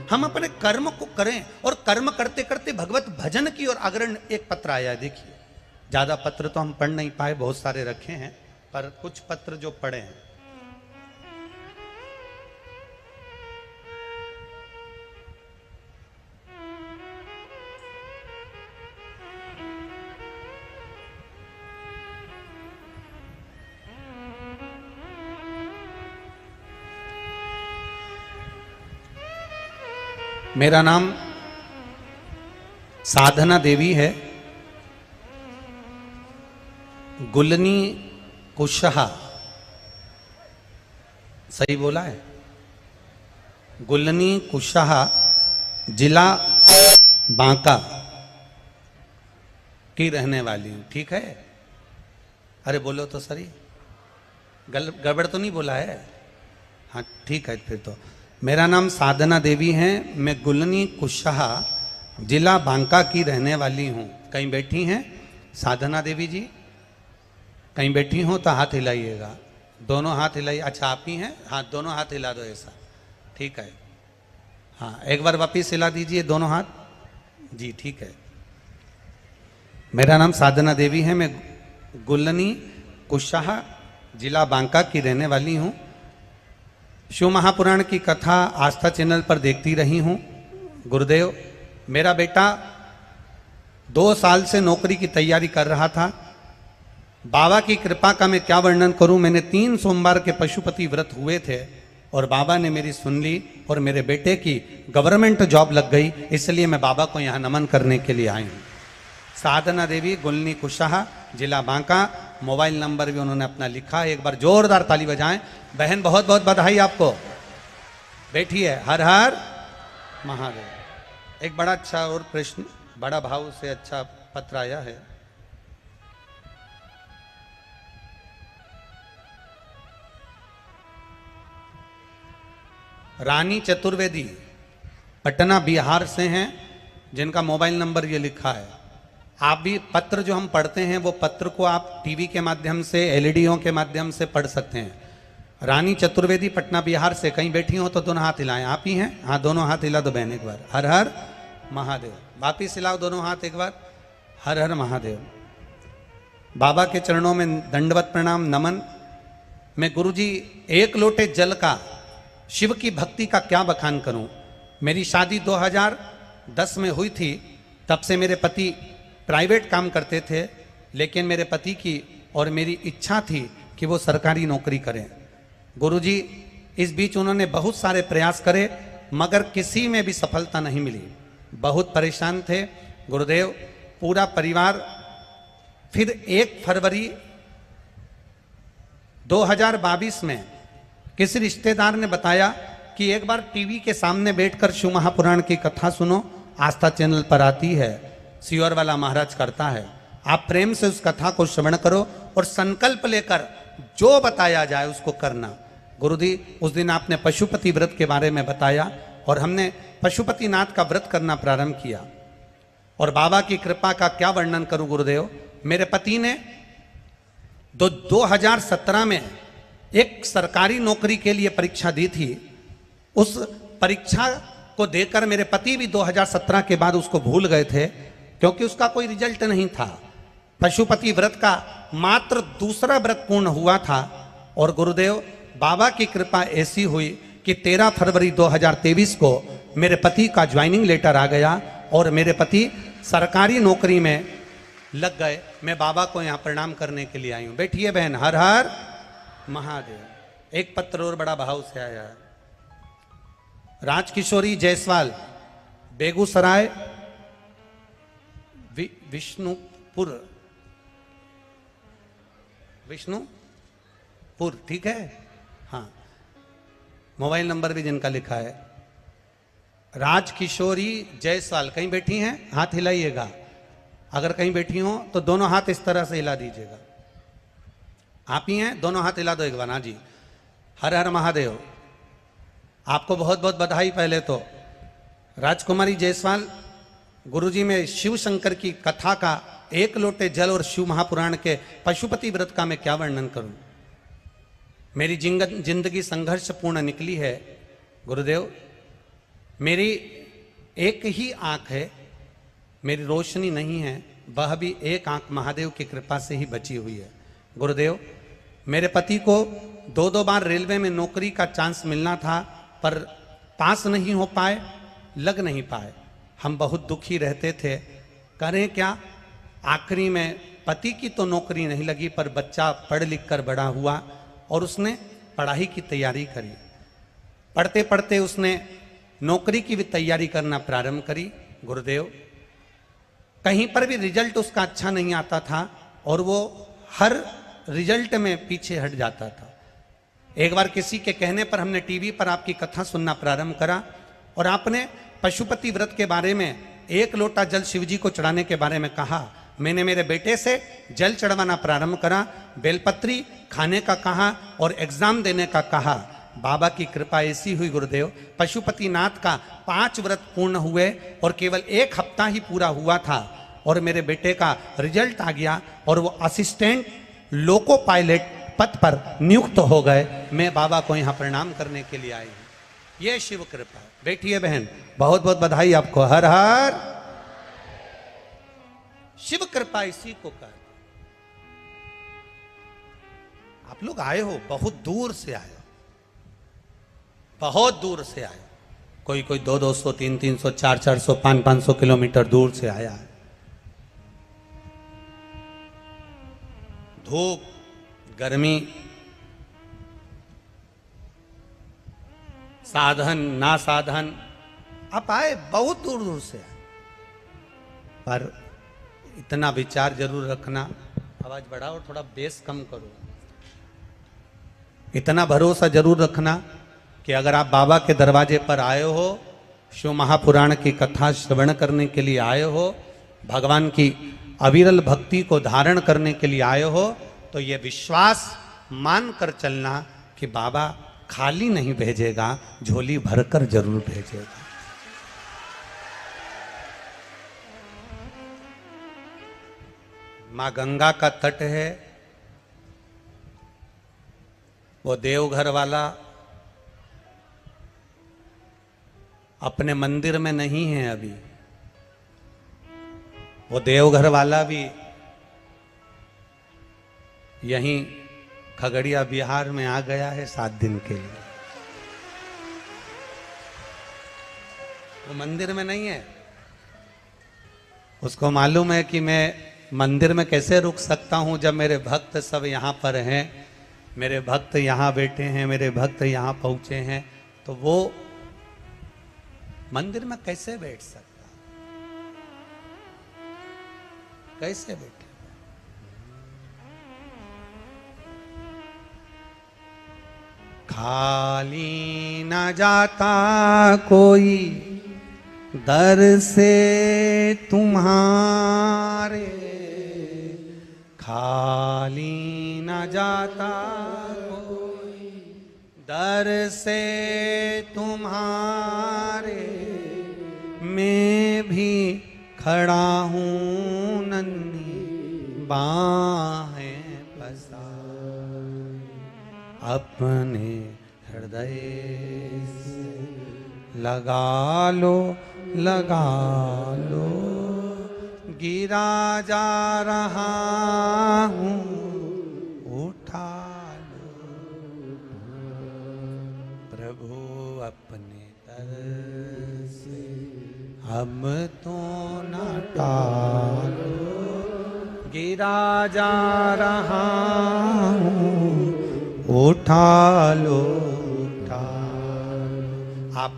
A: हम अपने कर्म को करें और कर्म करते करते भगवत भजन की ओर अग्रणी। एक पत्र आया, देखिए, ज्यादा पत्र तो हम पढ़ नहीं पाए, बहुत सारे रखे हैं, पर कुछ पत्र जो पढ़े हैं। मेरा नाम साधना देवी है, गुलनी कुशहा, सही बोला है? गुलनी कुशहा, जिला बांका की रहने वाली हूं। ठीक है? अरे बोलो तो सही, गड़बड़ तो नहीं बोला है? हाँ ठीक है। फिर तो मेरा नाम साधना देवी है, मैं गुलनी कुशहा, जिला बांका की रहने वाली हूँ। कहीं बैठी हैं साधना देवी जी? कहीं बैठी हो तो हाथ हिलाइएगा, दोनों हाथ हिलाइए। अच्छा आप ही हैं? हाँ दोनों हाथ हिला दो ऐसा, ठीक है। हाँ एक बार वापिस हिला दीजिए दोनों हाथ जी, ठीक है। मेरा नाम साधना देवी है, मैं गुलनी कुशहा, जिला बांका की रहने वाली हूँ। शिव महापुराण की कथा आस्था चैनल पर देखती रही हूँ। गुरुदेव, मेरा बेटा 2 साल से नौकरी की तैयारी कर रहा था। बाबा की कृपा का मैं क्या वर्णन करूं। मैंने 3 सोमवार के पशुपति व्रत हुए थे और बाबा ने मेरी सुन ली और मेरे बेटे की गवर्नमेंट जॉब लग गई। इसलिए मैं बाबा को यहाँ नमन करने के लिए आई हूँ। साधना देवी, गुलनी कुशाहा, जिला बांका, मोबाइल नंबर भी उन्होंने अपना लिखा। एक बार जोरदार ताली बजाएं। बहन, बहुत बहुत बधाई आपको। बैठिए। हर हर महादेव। एक बड़ा अच्छा और प्रश्न, बड़ा भाव से अच्छा पत्र आया है। रानी चतुर्वेदी पटना बिहार से हैं, जिनका मोबाइल नंबर ये लिखा है। आप भी पत्र जो हम पढ़ते हैं वो पत्र को आप टीवी के माध्यम से, एलईडीओं के माध्यम से पढ़ सकते हैं। रानी चतुर्वेदी पटना बिहार से। कहीं बैठी हो तो दोनों हाथ हिलाएं। आप ही हैं? हाँ, दोनों हाथ हिला दो बहन एक बार। हर हर महादेव। वापिस हिलाओ दोनों हाथ एक बार। हर हर महादेव। बाबा के चरणों में दंडवत प्रणाम, नमन। मैं गुरुजी, 1 लोटे जल का शिव की भक्ति का क्या बखान करूं। मेरी शादी 2010 में हुई थी। तब से मेरे पति प्राइवेट काम करते थे, लेकिन मेरे पति की और मेरी इच्छा थी कि वो सरकारी नौकरी करें। गुरुजी, इस बीच उन्होंने बहुत सारे प्रयास करे, मगर किसी में भी सफलता नहीं मिली। बहुत परेशान थे। गुरुदेव, पूरा परिवार फिर 1 फरवरी 2022 में किसी रिश्तेदार ने बताया कि एक बार टीवी के सामने बैठकर शिव महापुराण की कथा सुनो, आस्था चैनल पर आती है, सियोर वाला महाराज करता है। आप प्रेम से उस कथा को श्रवण करो और संकल्प लेकर जो बताया जाए उसको करना। गुरुजी, उस दिन आपने पशुपति व्रत के बारे में बताया और हमने पशुपतिनाथ का व्रत करना प्रारंभ किया। और बाबा की कृपा का क्या वर्णन करूं गुरुदेव। मेरे पति ने 2017 में एक सरकारी नौकरी के लिए परीक्षा दी थी। उस परीक्षा को देकर मेरे पति भी 2017 के बाद उसको भूल गए थे, क्योंकि उसका कोई रिजल्ट नहीं था। पशुपति व्रत का मात्र 2रा व्रत पूर्ण हुआ था। और गुरुदेव, बाबा की कृपा ऐसी हुई कि 13 फरवरी 2023 को मेरे पति का ज्वाइनिंग लेटर आ गया और मेरे पति सरकारी नौकरी में लग गए। मैं बाबा को यहाँ प्रणाम करने के लिए आई हूँ। बैठिए बहन। हर हर महादेव। एक पत्र और बड़ा भाव से आया है। राजकिशोरी जायसवाल, बेगूसराय विष्णुपुर, ठीक है? हाँ, मोबाइल नंबर भी जिनका लिखा है। राजकिशोरी जायसवाल कहीं बैठी हैं? हाथ हिलाइएगा। अगर कहीं बैठी हो तो दोनों हाथ इस तरह से हिला दीजिएगा। आप ही हैं? दोनों हाथ हिला दो एक बार। हाँ जी। हर हर महादेव। आपको बहुत बहुत बधाई। पहले तो राजकुमारी जायसवाल, गुरुजी, में शिव शंकर की कथा का 1 लोटे जल और शिव महापुराण के पशुपति व्रत का मैं क्या वर्णन करूं। मेरी जिंदगी संघर्षपूर्ण निकली है गुरुदेव। मेरी एक ही आंख है, मेरी रोशनी नहीं है, वह भी एक आंख महादेव की कृपा से ही बची हुई है। गुरुदेव, मेरे पति को 2 बार रेलवे में नौकरी का चांस मिलना था, पर पास नहीं हो पाए, लग नहीं पाए। हम बहुत दुखी रहते थे। करें क्या? आखिरी में पति की तो नौकरी नहीं लगी, पर बच्चा पढ़ लिख कर बड़ा हुआ और उसने पढ़ाई की तैयारी करी। पढ़ते पढ़ते उसने नौकरी की भी तैयारी करना प्रारंभ करी। गुरुदेव, कहीं पर भी रिजल्ट उसका अच्छा नहीं आता था और वो हर रिजल्ट में पीछे हट जाता था। एक बार किसी के कहने पर हमने टीवी पर आपकी कथा सुनना प्रारंभ करा और आपने पशुपति व्रत के बारे में 1 लोटा जल शिवजी को चढ़ाने के बारे में कहा। मैंने मेरे बेटे से जल चढ़वाना प्रारंभ करा, बेलपत्री खाने का कहा और एग्जाम देने का कहा। बाबा की कृपा ऐसी हुई गुरुदेव, पशुपतिनाथ का 5 व्रत पूर्ण हुए और केवल 1 हफ्ता ही पूरा हुआ था और मेरे बेटे का रिजल्ट आ गया और वो असिस्टेंट लोको पायलट पद पर नियुक्त हो गए। मैं बाबा को यहाँ प्रणाम करने के लिए आई हूँ। ये शिव कृपा। बैठिए बहन, बहुत बहुत बधाई आपको। हर हर। शिव कृपा इसी को कहते। आप लोग आए हो, बहुत दूर से आए हो। बहुत दूर से आए, कोई कोई 200-200, 300-300, 400-400, 500-500 किलोमीटर दूर से आया है। धूप, गर्मी, साधन ना साधन, आप आए बहुत दूर दूर से आए, पर इतना विचार जरूर रखना, आवाज बढ़ाओ, थोड़ा बेस कम करो, इतना भरोसा जरूर रखना कि अगर आप बाबा के दरवाजे पर आए हो, शिव महापुराण की कथा श्रवण करने के लिए आए हो, भगवान की अविरल भक्ति को धारण करने के लिए आए हो, तो ये विश्वास मान कर चलना कि बाबा खाली नहीं भेजेगा, झोली भरकर जरूर भेजेगा। मां गंगा का तट है, वो देवघर वाला अपने मंदिर में नहीं है अभी, वो देवघर वाला भी यहीं खगड़िया बिहार में आ गया है 7 दिन के लिए, वो मंदिर में नहीं है। उसको मालूम है कि मैं मंदिर में कैसे रुक सकता हूं जब मेरे भक्त सब यहां पर हैं, मेरे भक्त यहां बैठे हैं, मेरे भक्त यहां पहुंचे हैं, तो वो मंदिर में कैसे बैठ सकता, कैसे बैठे? खाली न जाता कोई दर से तुम्हारे, खाली न जाता कोई दर से तुम्हारे, मैं भी खड़ा हूँ नन्ही बाहें पसारे, अपने हृदय से लगा लो, लगा लो, गिरा जा रहा हूँ, उठा लो प्रभु अपने दर से, अब तो न टालो, गिरा जा रहा हूँ, उठा लो, उठा लो। आप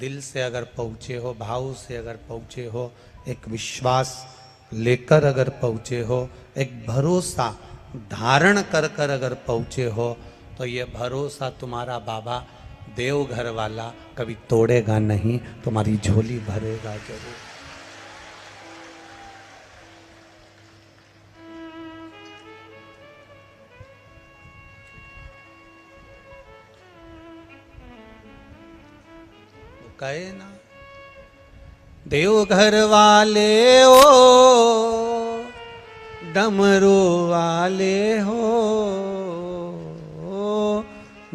A: दिल से अगर पहुँचे हो, भाव से अगर पहुँचे हो, एक विश्वास लेकर अगर पहुँचे हो, एक भरोसा धारण कर कर अगर पहुँचे हो, तो ये भरोसा तुम्हारा बाबा देवघर वाला कभी तोड़ेगा नहीं, तुम्हारी झोली भरेगा जरूर। कहे ना, देवघर वाले हो, डमरू वाले हो,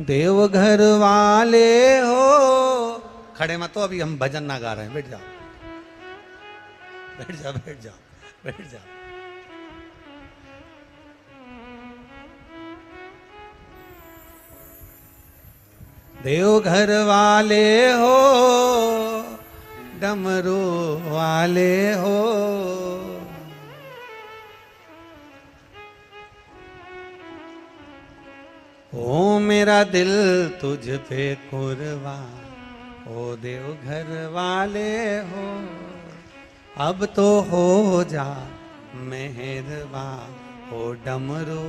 A: देवघर वाले हो। खड़े मत हो, अभी हम भजन ना गा रहे हैं, बैठ जाओ, बैठ जाओ, बैठ जाओ, बैठ जाओ। देवघर वाले हो, डमरू वाले हो, ओ मेरा दिल तुझ पे कुर्बान, ओ देवघर वाले हो, अब तो हो जा मेहरबान, ओ डमरू।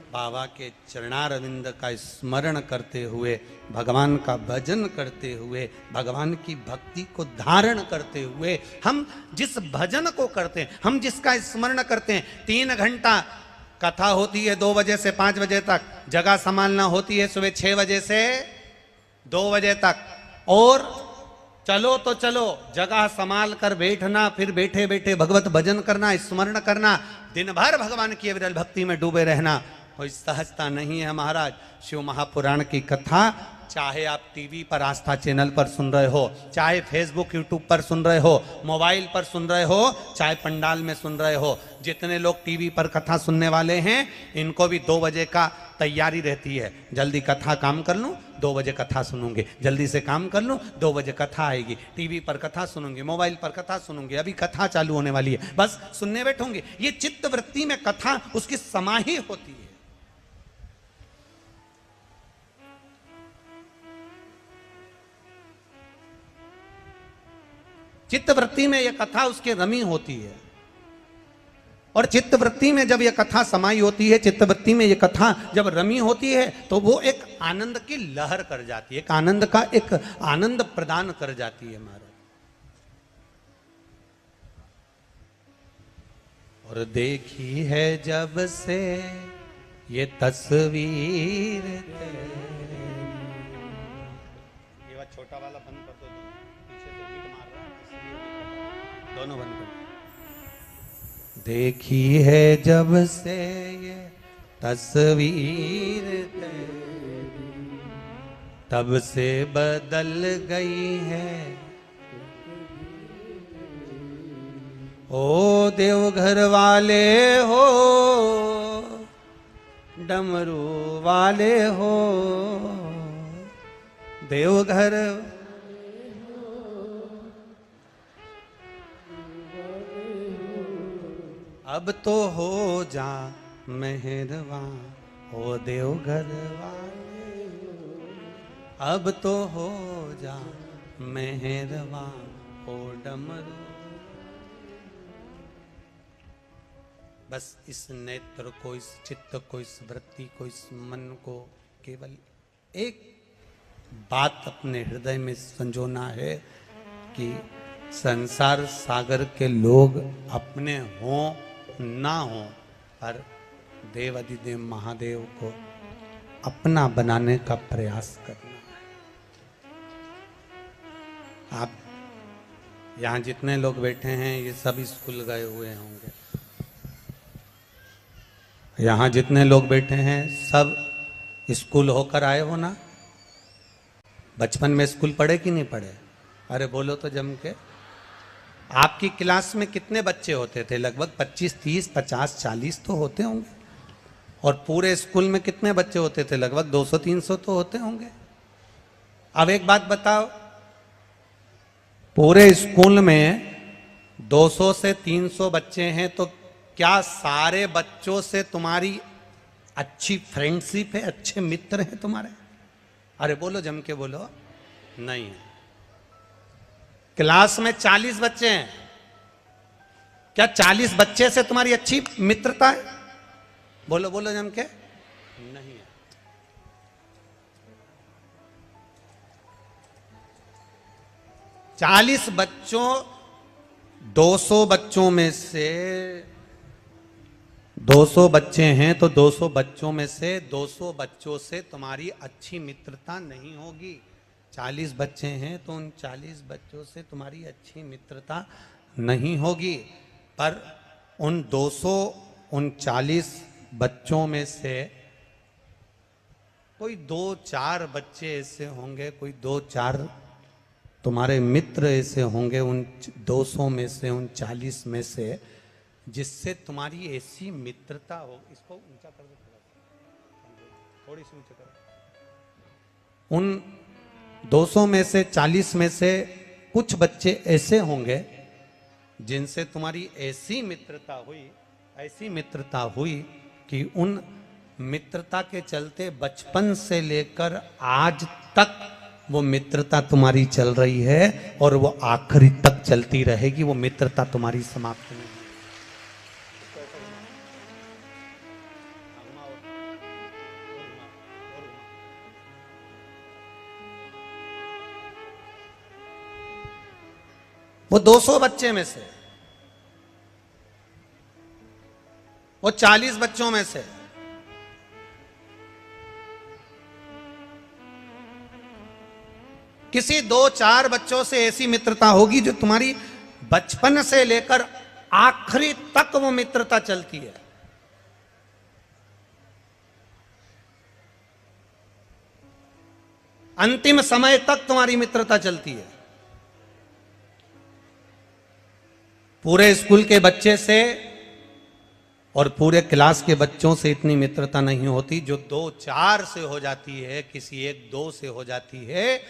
A: बाबा के चरणारविंद का स्मरण करते हुए, भगवान का भजन करते हुए, भगवान की भक्ति को धारण करते हुए, हम जिस भजन को करते हैं, हम जिसका स्मरण करते हैं, 3 घंटा कथा होती है 2 बजे से 5 बजे तक, जगह संभालना होती है सुबह 6 बजे से 2 बजे तक, और चलो तो चलो जगह संभाल कर बैठना, फिर बैठे बैठे भगवत भजन करना, स्मरण करना, दिन भर भगवान की विरल भक्ति में डूबे रहना, कोई सहजता नहीं है महाराज। शिव महापुराण की कथा चाहे आप टीवी पर आस्था चैनल पर सुन रहे हो, चाहे फेसबुक यूट्यूब पर सुन रहे हो, मोबाइल पर सुन रहे हो, चाहे पंडाल में सुन रहे हो, जितने लोग टीवी पर कथा सुनने वाले हैं, इनको भी 2 बजे का तैयारी रहती है, जल्दी कथा काम कर लूं, 2 बजे कथा सुनूंगे, जल्दी से काम कर लूं, 2 बजे कथा आएगी, टीवी पर कथा सुनूंगे, मोबाइल पर कथा सुनूंगे, अभी कथा चालू होने वाली है, बस सुनने बैठूंगे। ये चित्त वृत्ति में कथा उसकी समाही होती है। चित्त वृत्ति में यह कथा उसके रमी होती है, और चित्त वृत्ति में जब यह कथा समाई होती है, चित्त वृत्ति में यह कथा जब रमी होती है, तो वो एक आनंद की लहर कर जाती है, एक आनंद का एक आनंद प्रदान कर जाती है महाराज। और देखी है जब से ये तस्वीर, ये छोटा वाला बंद कर दो, पीछे तो हिट मार रहा है, इसलिए दोनों बंद कर। देखी है जब से ये तस्वीर तेरी, तब से बदल गई है। ओ देवघर वाले हो, डमरू वाले हो, देवघर अब तो हो जा मेहरबान, हो देवघर वाले, अब तो हो जा मेहरबान, हो डमरू। बस इस नेत्र को, इस चित्त को, इस वृत्ति को, इस मन को केवल एक बात अपने हृदय में संजोना है कि संसार सागर के लोग अपने हों ना हो, पर देव अधिदेव महादेव को अपना बनाने का प्रयास करना है। आप यहां जितने लोग बैठे हैं ये सब स्कूल गए हुए होंगे, यहां जितने लोग बैठे हैं सब स्कूल होकर आए हो ना। बचपन में स्कूल पढ़े कि नहीं पढ़े? अरे बोलो तो जम के। आपकी क्लास में कितने बच्चे होते थे? लगभग 25, 30, 50, 40 तो होते होंगे। और पूरे स्कूल में कितने बच्चे होते थे? लगभग 200, 300 तो होते होंगे। अब एक बात बताओ, पूरे स्कूल में 200 से 300 बच्चे हैं, तो क्या सारे बच्चों से तुम्हारी अच्छी फ्रेंडशिप है, अच्छे मित्र हैं तुम्हारे? अरे बोलो, जम के बोलो। नहीं है। क्लास में 40 बच्चे हैं, क्या 40 बच्चे से तुम्हारी अच्छी मित्रता है? बोलो बोलो जम के। नहीं है। 40 बच्चों, 200 बच्चों में से 200 बच्चे हैं, तो 200 बच्चों में से 200 बच्चों से तुम्हारी अच्छी मित्रता नहीं होगी। 40 बच्चे हैं तो उन 40 बच्चों से तुम्हारी अच्छी मित्रता नहीं होगी। पर उन 239 बच्चों में से कोई 2-4 बच्चे ऐसे होंगे, कोई 2-4 तुम्हारे मित्र ऐसे होंगे उन 200 में से, उन 40 में से, जिससे तुम्हारी ऐसी मित्रता हो। इसको ऊंचा कर दो, थोड़ी सी ऊंचा करो। उन 200 में से, 40 में से कुछ बच्चे ऐसे होंगे जिनसे तुम्हारी ऐसी मित्रता हुई कि उन मित्रता के चलते बचपन से लेकर आज तक वो मित्रता तुम्हारी चल रही है, और वो आखिरी तक चलती रहेगी। वो मित्रता तुम्हारी समाप्त नहीं। वो 200 बच्चे में से, वो 40 बच्चों में से किसी 2-4 बच्चों से ऐसी मित्रता होगी जो तुम्हारी बचपन से लेकर आखिरी तक वो मित्रता चलती है। अंतिम समय तक तुम्हारी मित्रता चलती है। पूरे स्कूल के बच्चे से और पूरे क्लास के बच्चों से इतनी मित्रता नहीं होती। जो 2-4 से हो जाती है, किसी 1-2 से हो जाती है।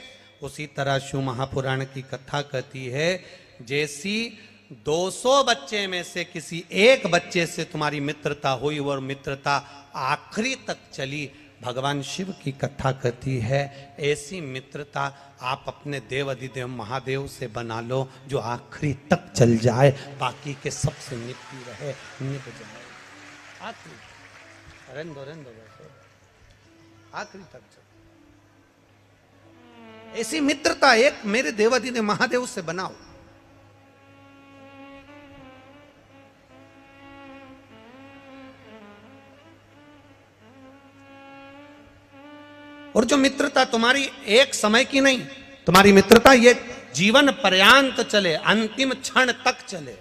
A: उसी तरह शिव महापुराण की कथा कहती है, जैसी 200 बच्चे में से किसी एक बच्चे से तुम्हारी मित्रता हुई और मित्रता आखिरी तक चली, भगवान शिव की कथा कहती है ऐसी मित्रता आप अपने देव अधिदेव महादेव से बना लो, जो आखिरी तक चल जाए, बाकी के सबसे निपटी रहे, निप जाए आखिरी, रेंदो आखिरी तक चल। ऐसी मित्रता एक मेरे देव अधिदेव महादेव से बनाओ। और जो मित्रता तुम्हारी एक समय की नहीं, तुम्हारी मित्रता ये जीवन पर्यांत चले, अंतिम क्षण तक चले।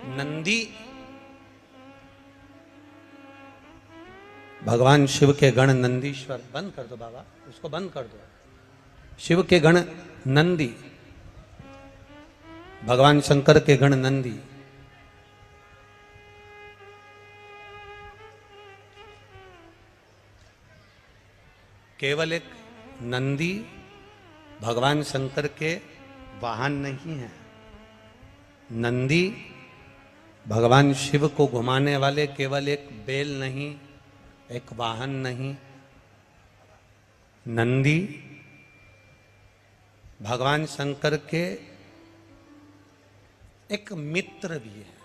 A: नंदी भगवान शिव के गण नंदीश्वर, बंद कर दो बाबा, उसको बंद कर दो। शिव के गण नंदी, भगवान शंकर के गण नंदी। केवल एक नंदी भगवान शंकर के वाहन नहीं है। नंदी भगवान शिव को घुमाने वाले केवल एक बैल नहीं, एक वाहन नहीं। नंदी भगवान शंकर के एक मित्र भी है,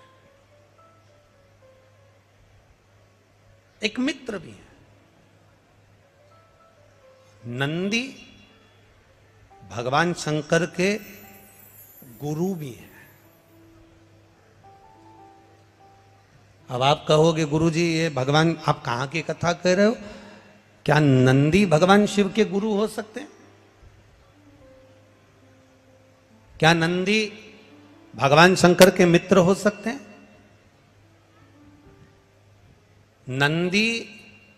A: एक मित्र भी है। नंदी भगवान शंकर के गुरु भी हैं। अब आप कहोगे गुरुजी ये भगवान, आप कहां की कथा कह रहे हो? क्या नंदी भगवान शिव के गुरु हो सकते हैं? क्या नंदी भगवान शंकर के मित्र हो सकते हैं? नंदी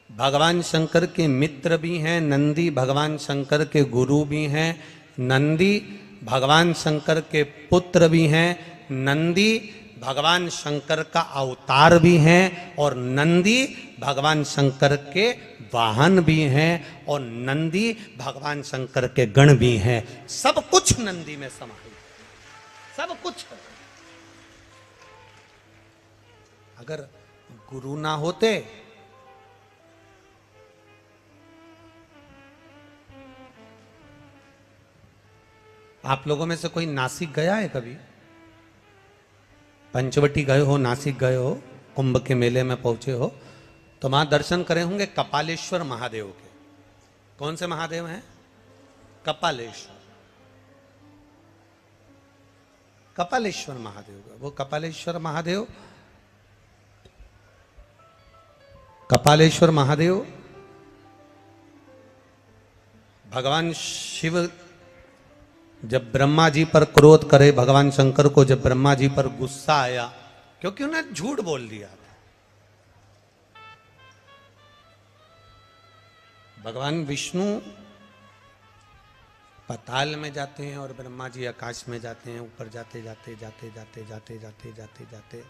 A: भगवान शंकर के मित्र भी हैं, नंदी भगवान शंकर के गुरु भी हैं, नंदी भगवान शंकर के पुत्र भी हैं, नंदी भगवान शंकर का अवतार भी हैं, और नंदी भगवान शंकर के वाहन भी हैं, और नंदी भगवान शंकर के गण भी हैं। सब कुछ नंदी में समाहित, सब कुछ। अगर गुरु ना होते, आप लोगों में से कोई नासिक गया है कभी? पंचवटी गए हो, नासिक गए हो, कुंभ के मेले में पहुंचे हो, तो वहां दर्शन करे होंगे कपालेश्वर महादेव के। कौन से महादेव हैं? कपालेश्वर, कपालेश्वर महादेव। वो कपालेश्वर महादेव, कपालेश्वर महादेव भगवान शिव जब ब्रह्मा जी पर क्रोध करे, भगवान शंकर को जब ब्रह्मा जी पर गुस्सा आया, क्योंकि उन्हें झूठ बोल दिया था। भगवान विष्णु पाताल में जाते हैं और ब्रह्मा जी आकाश में जाते हैं। ऊपर जाते जाते जाते जाते जाते जाते जाते जाते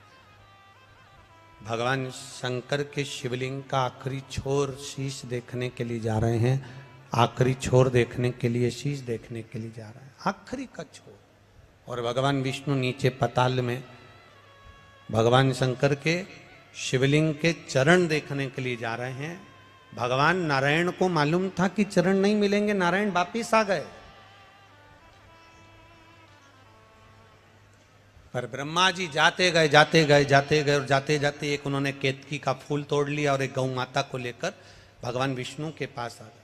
A: भगवान शंकर के शिवलिंग का आखिरी छोर शीश देखने के लिए जा रहे हैं। आखिरी छोर देखने के लिए, शीश देखने के लिए जा रहे हैं, आखिरी का छोर। और भगवान विष्णु नीचे पाताल में भगवान शंकर के शिवलिंग के चरण देखने के लिए जा रहे हैं। भगवान नारायण को मालूम था कि चरण नहीं मिलेंगे, नारायण वापिस आ गए। पर ब्रह्मा जी जाते गए जाते गए जाते गए और जाते जाते एक उन्होंने केतकी का फूल तोड़ लिया और एक गौ माता को लेकर भगवान विष्णु के पास आ गए।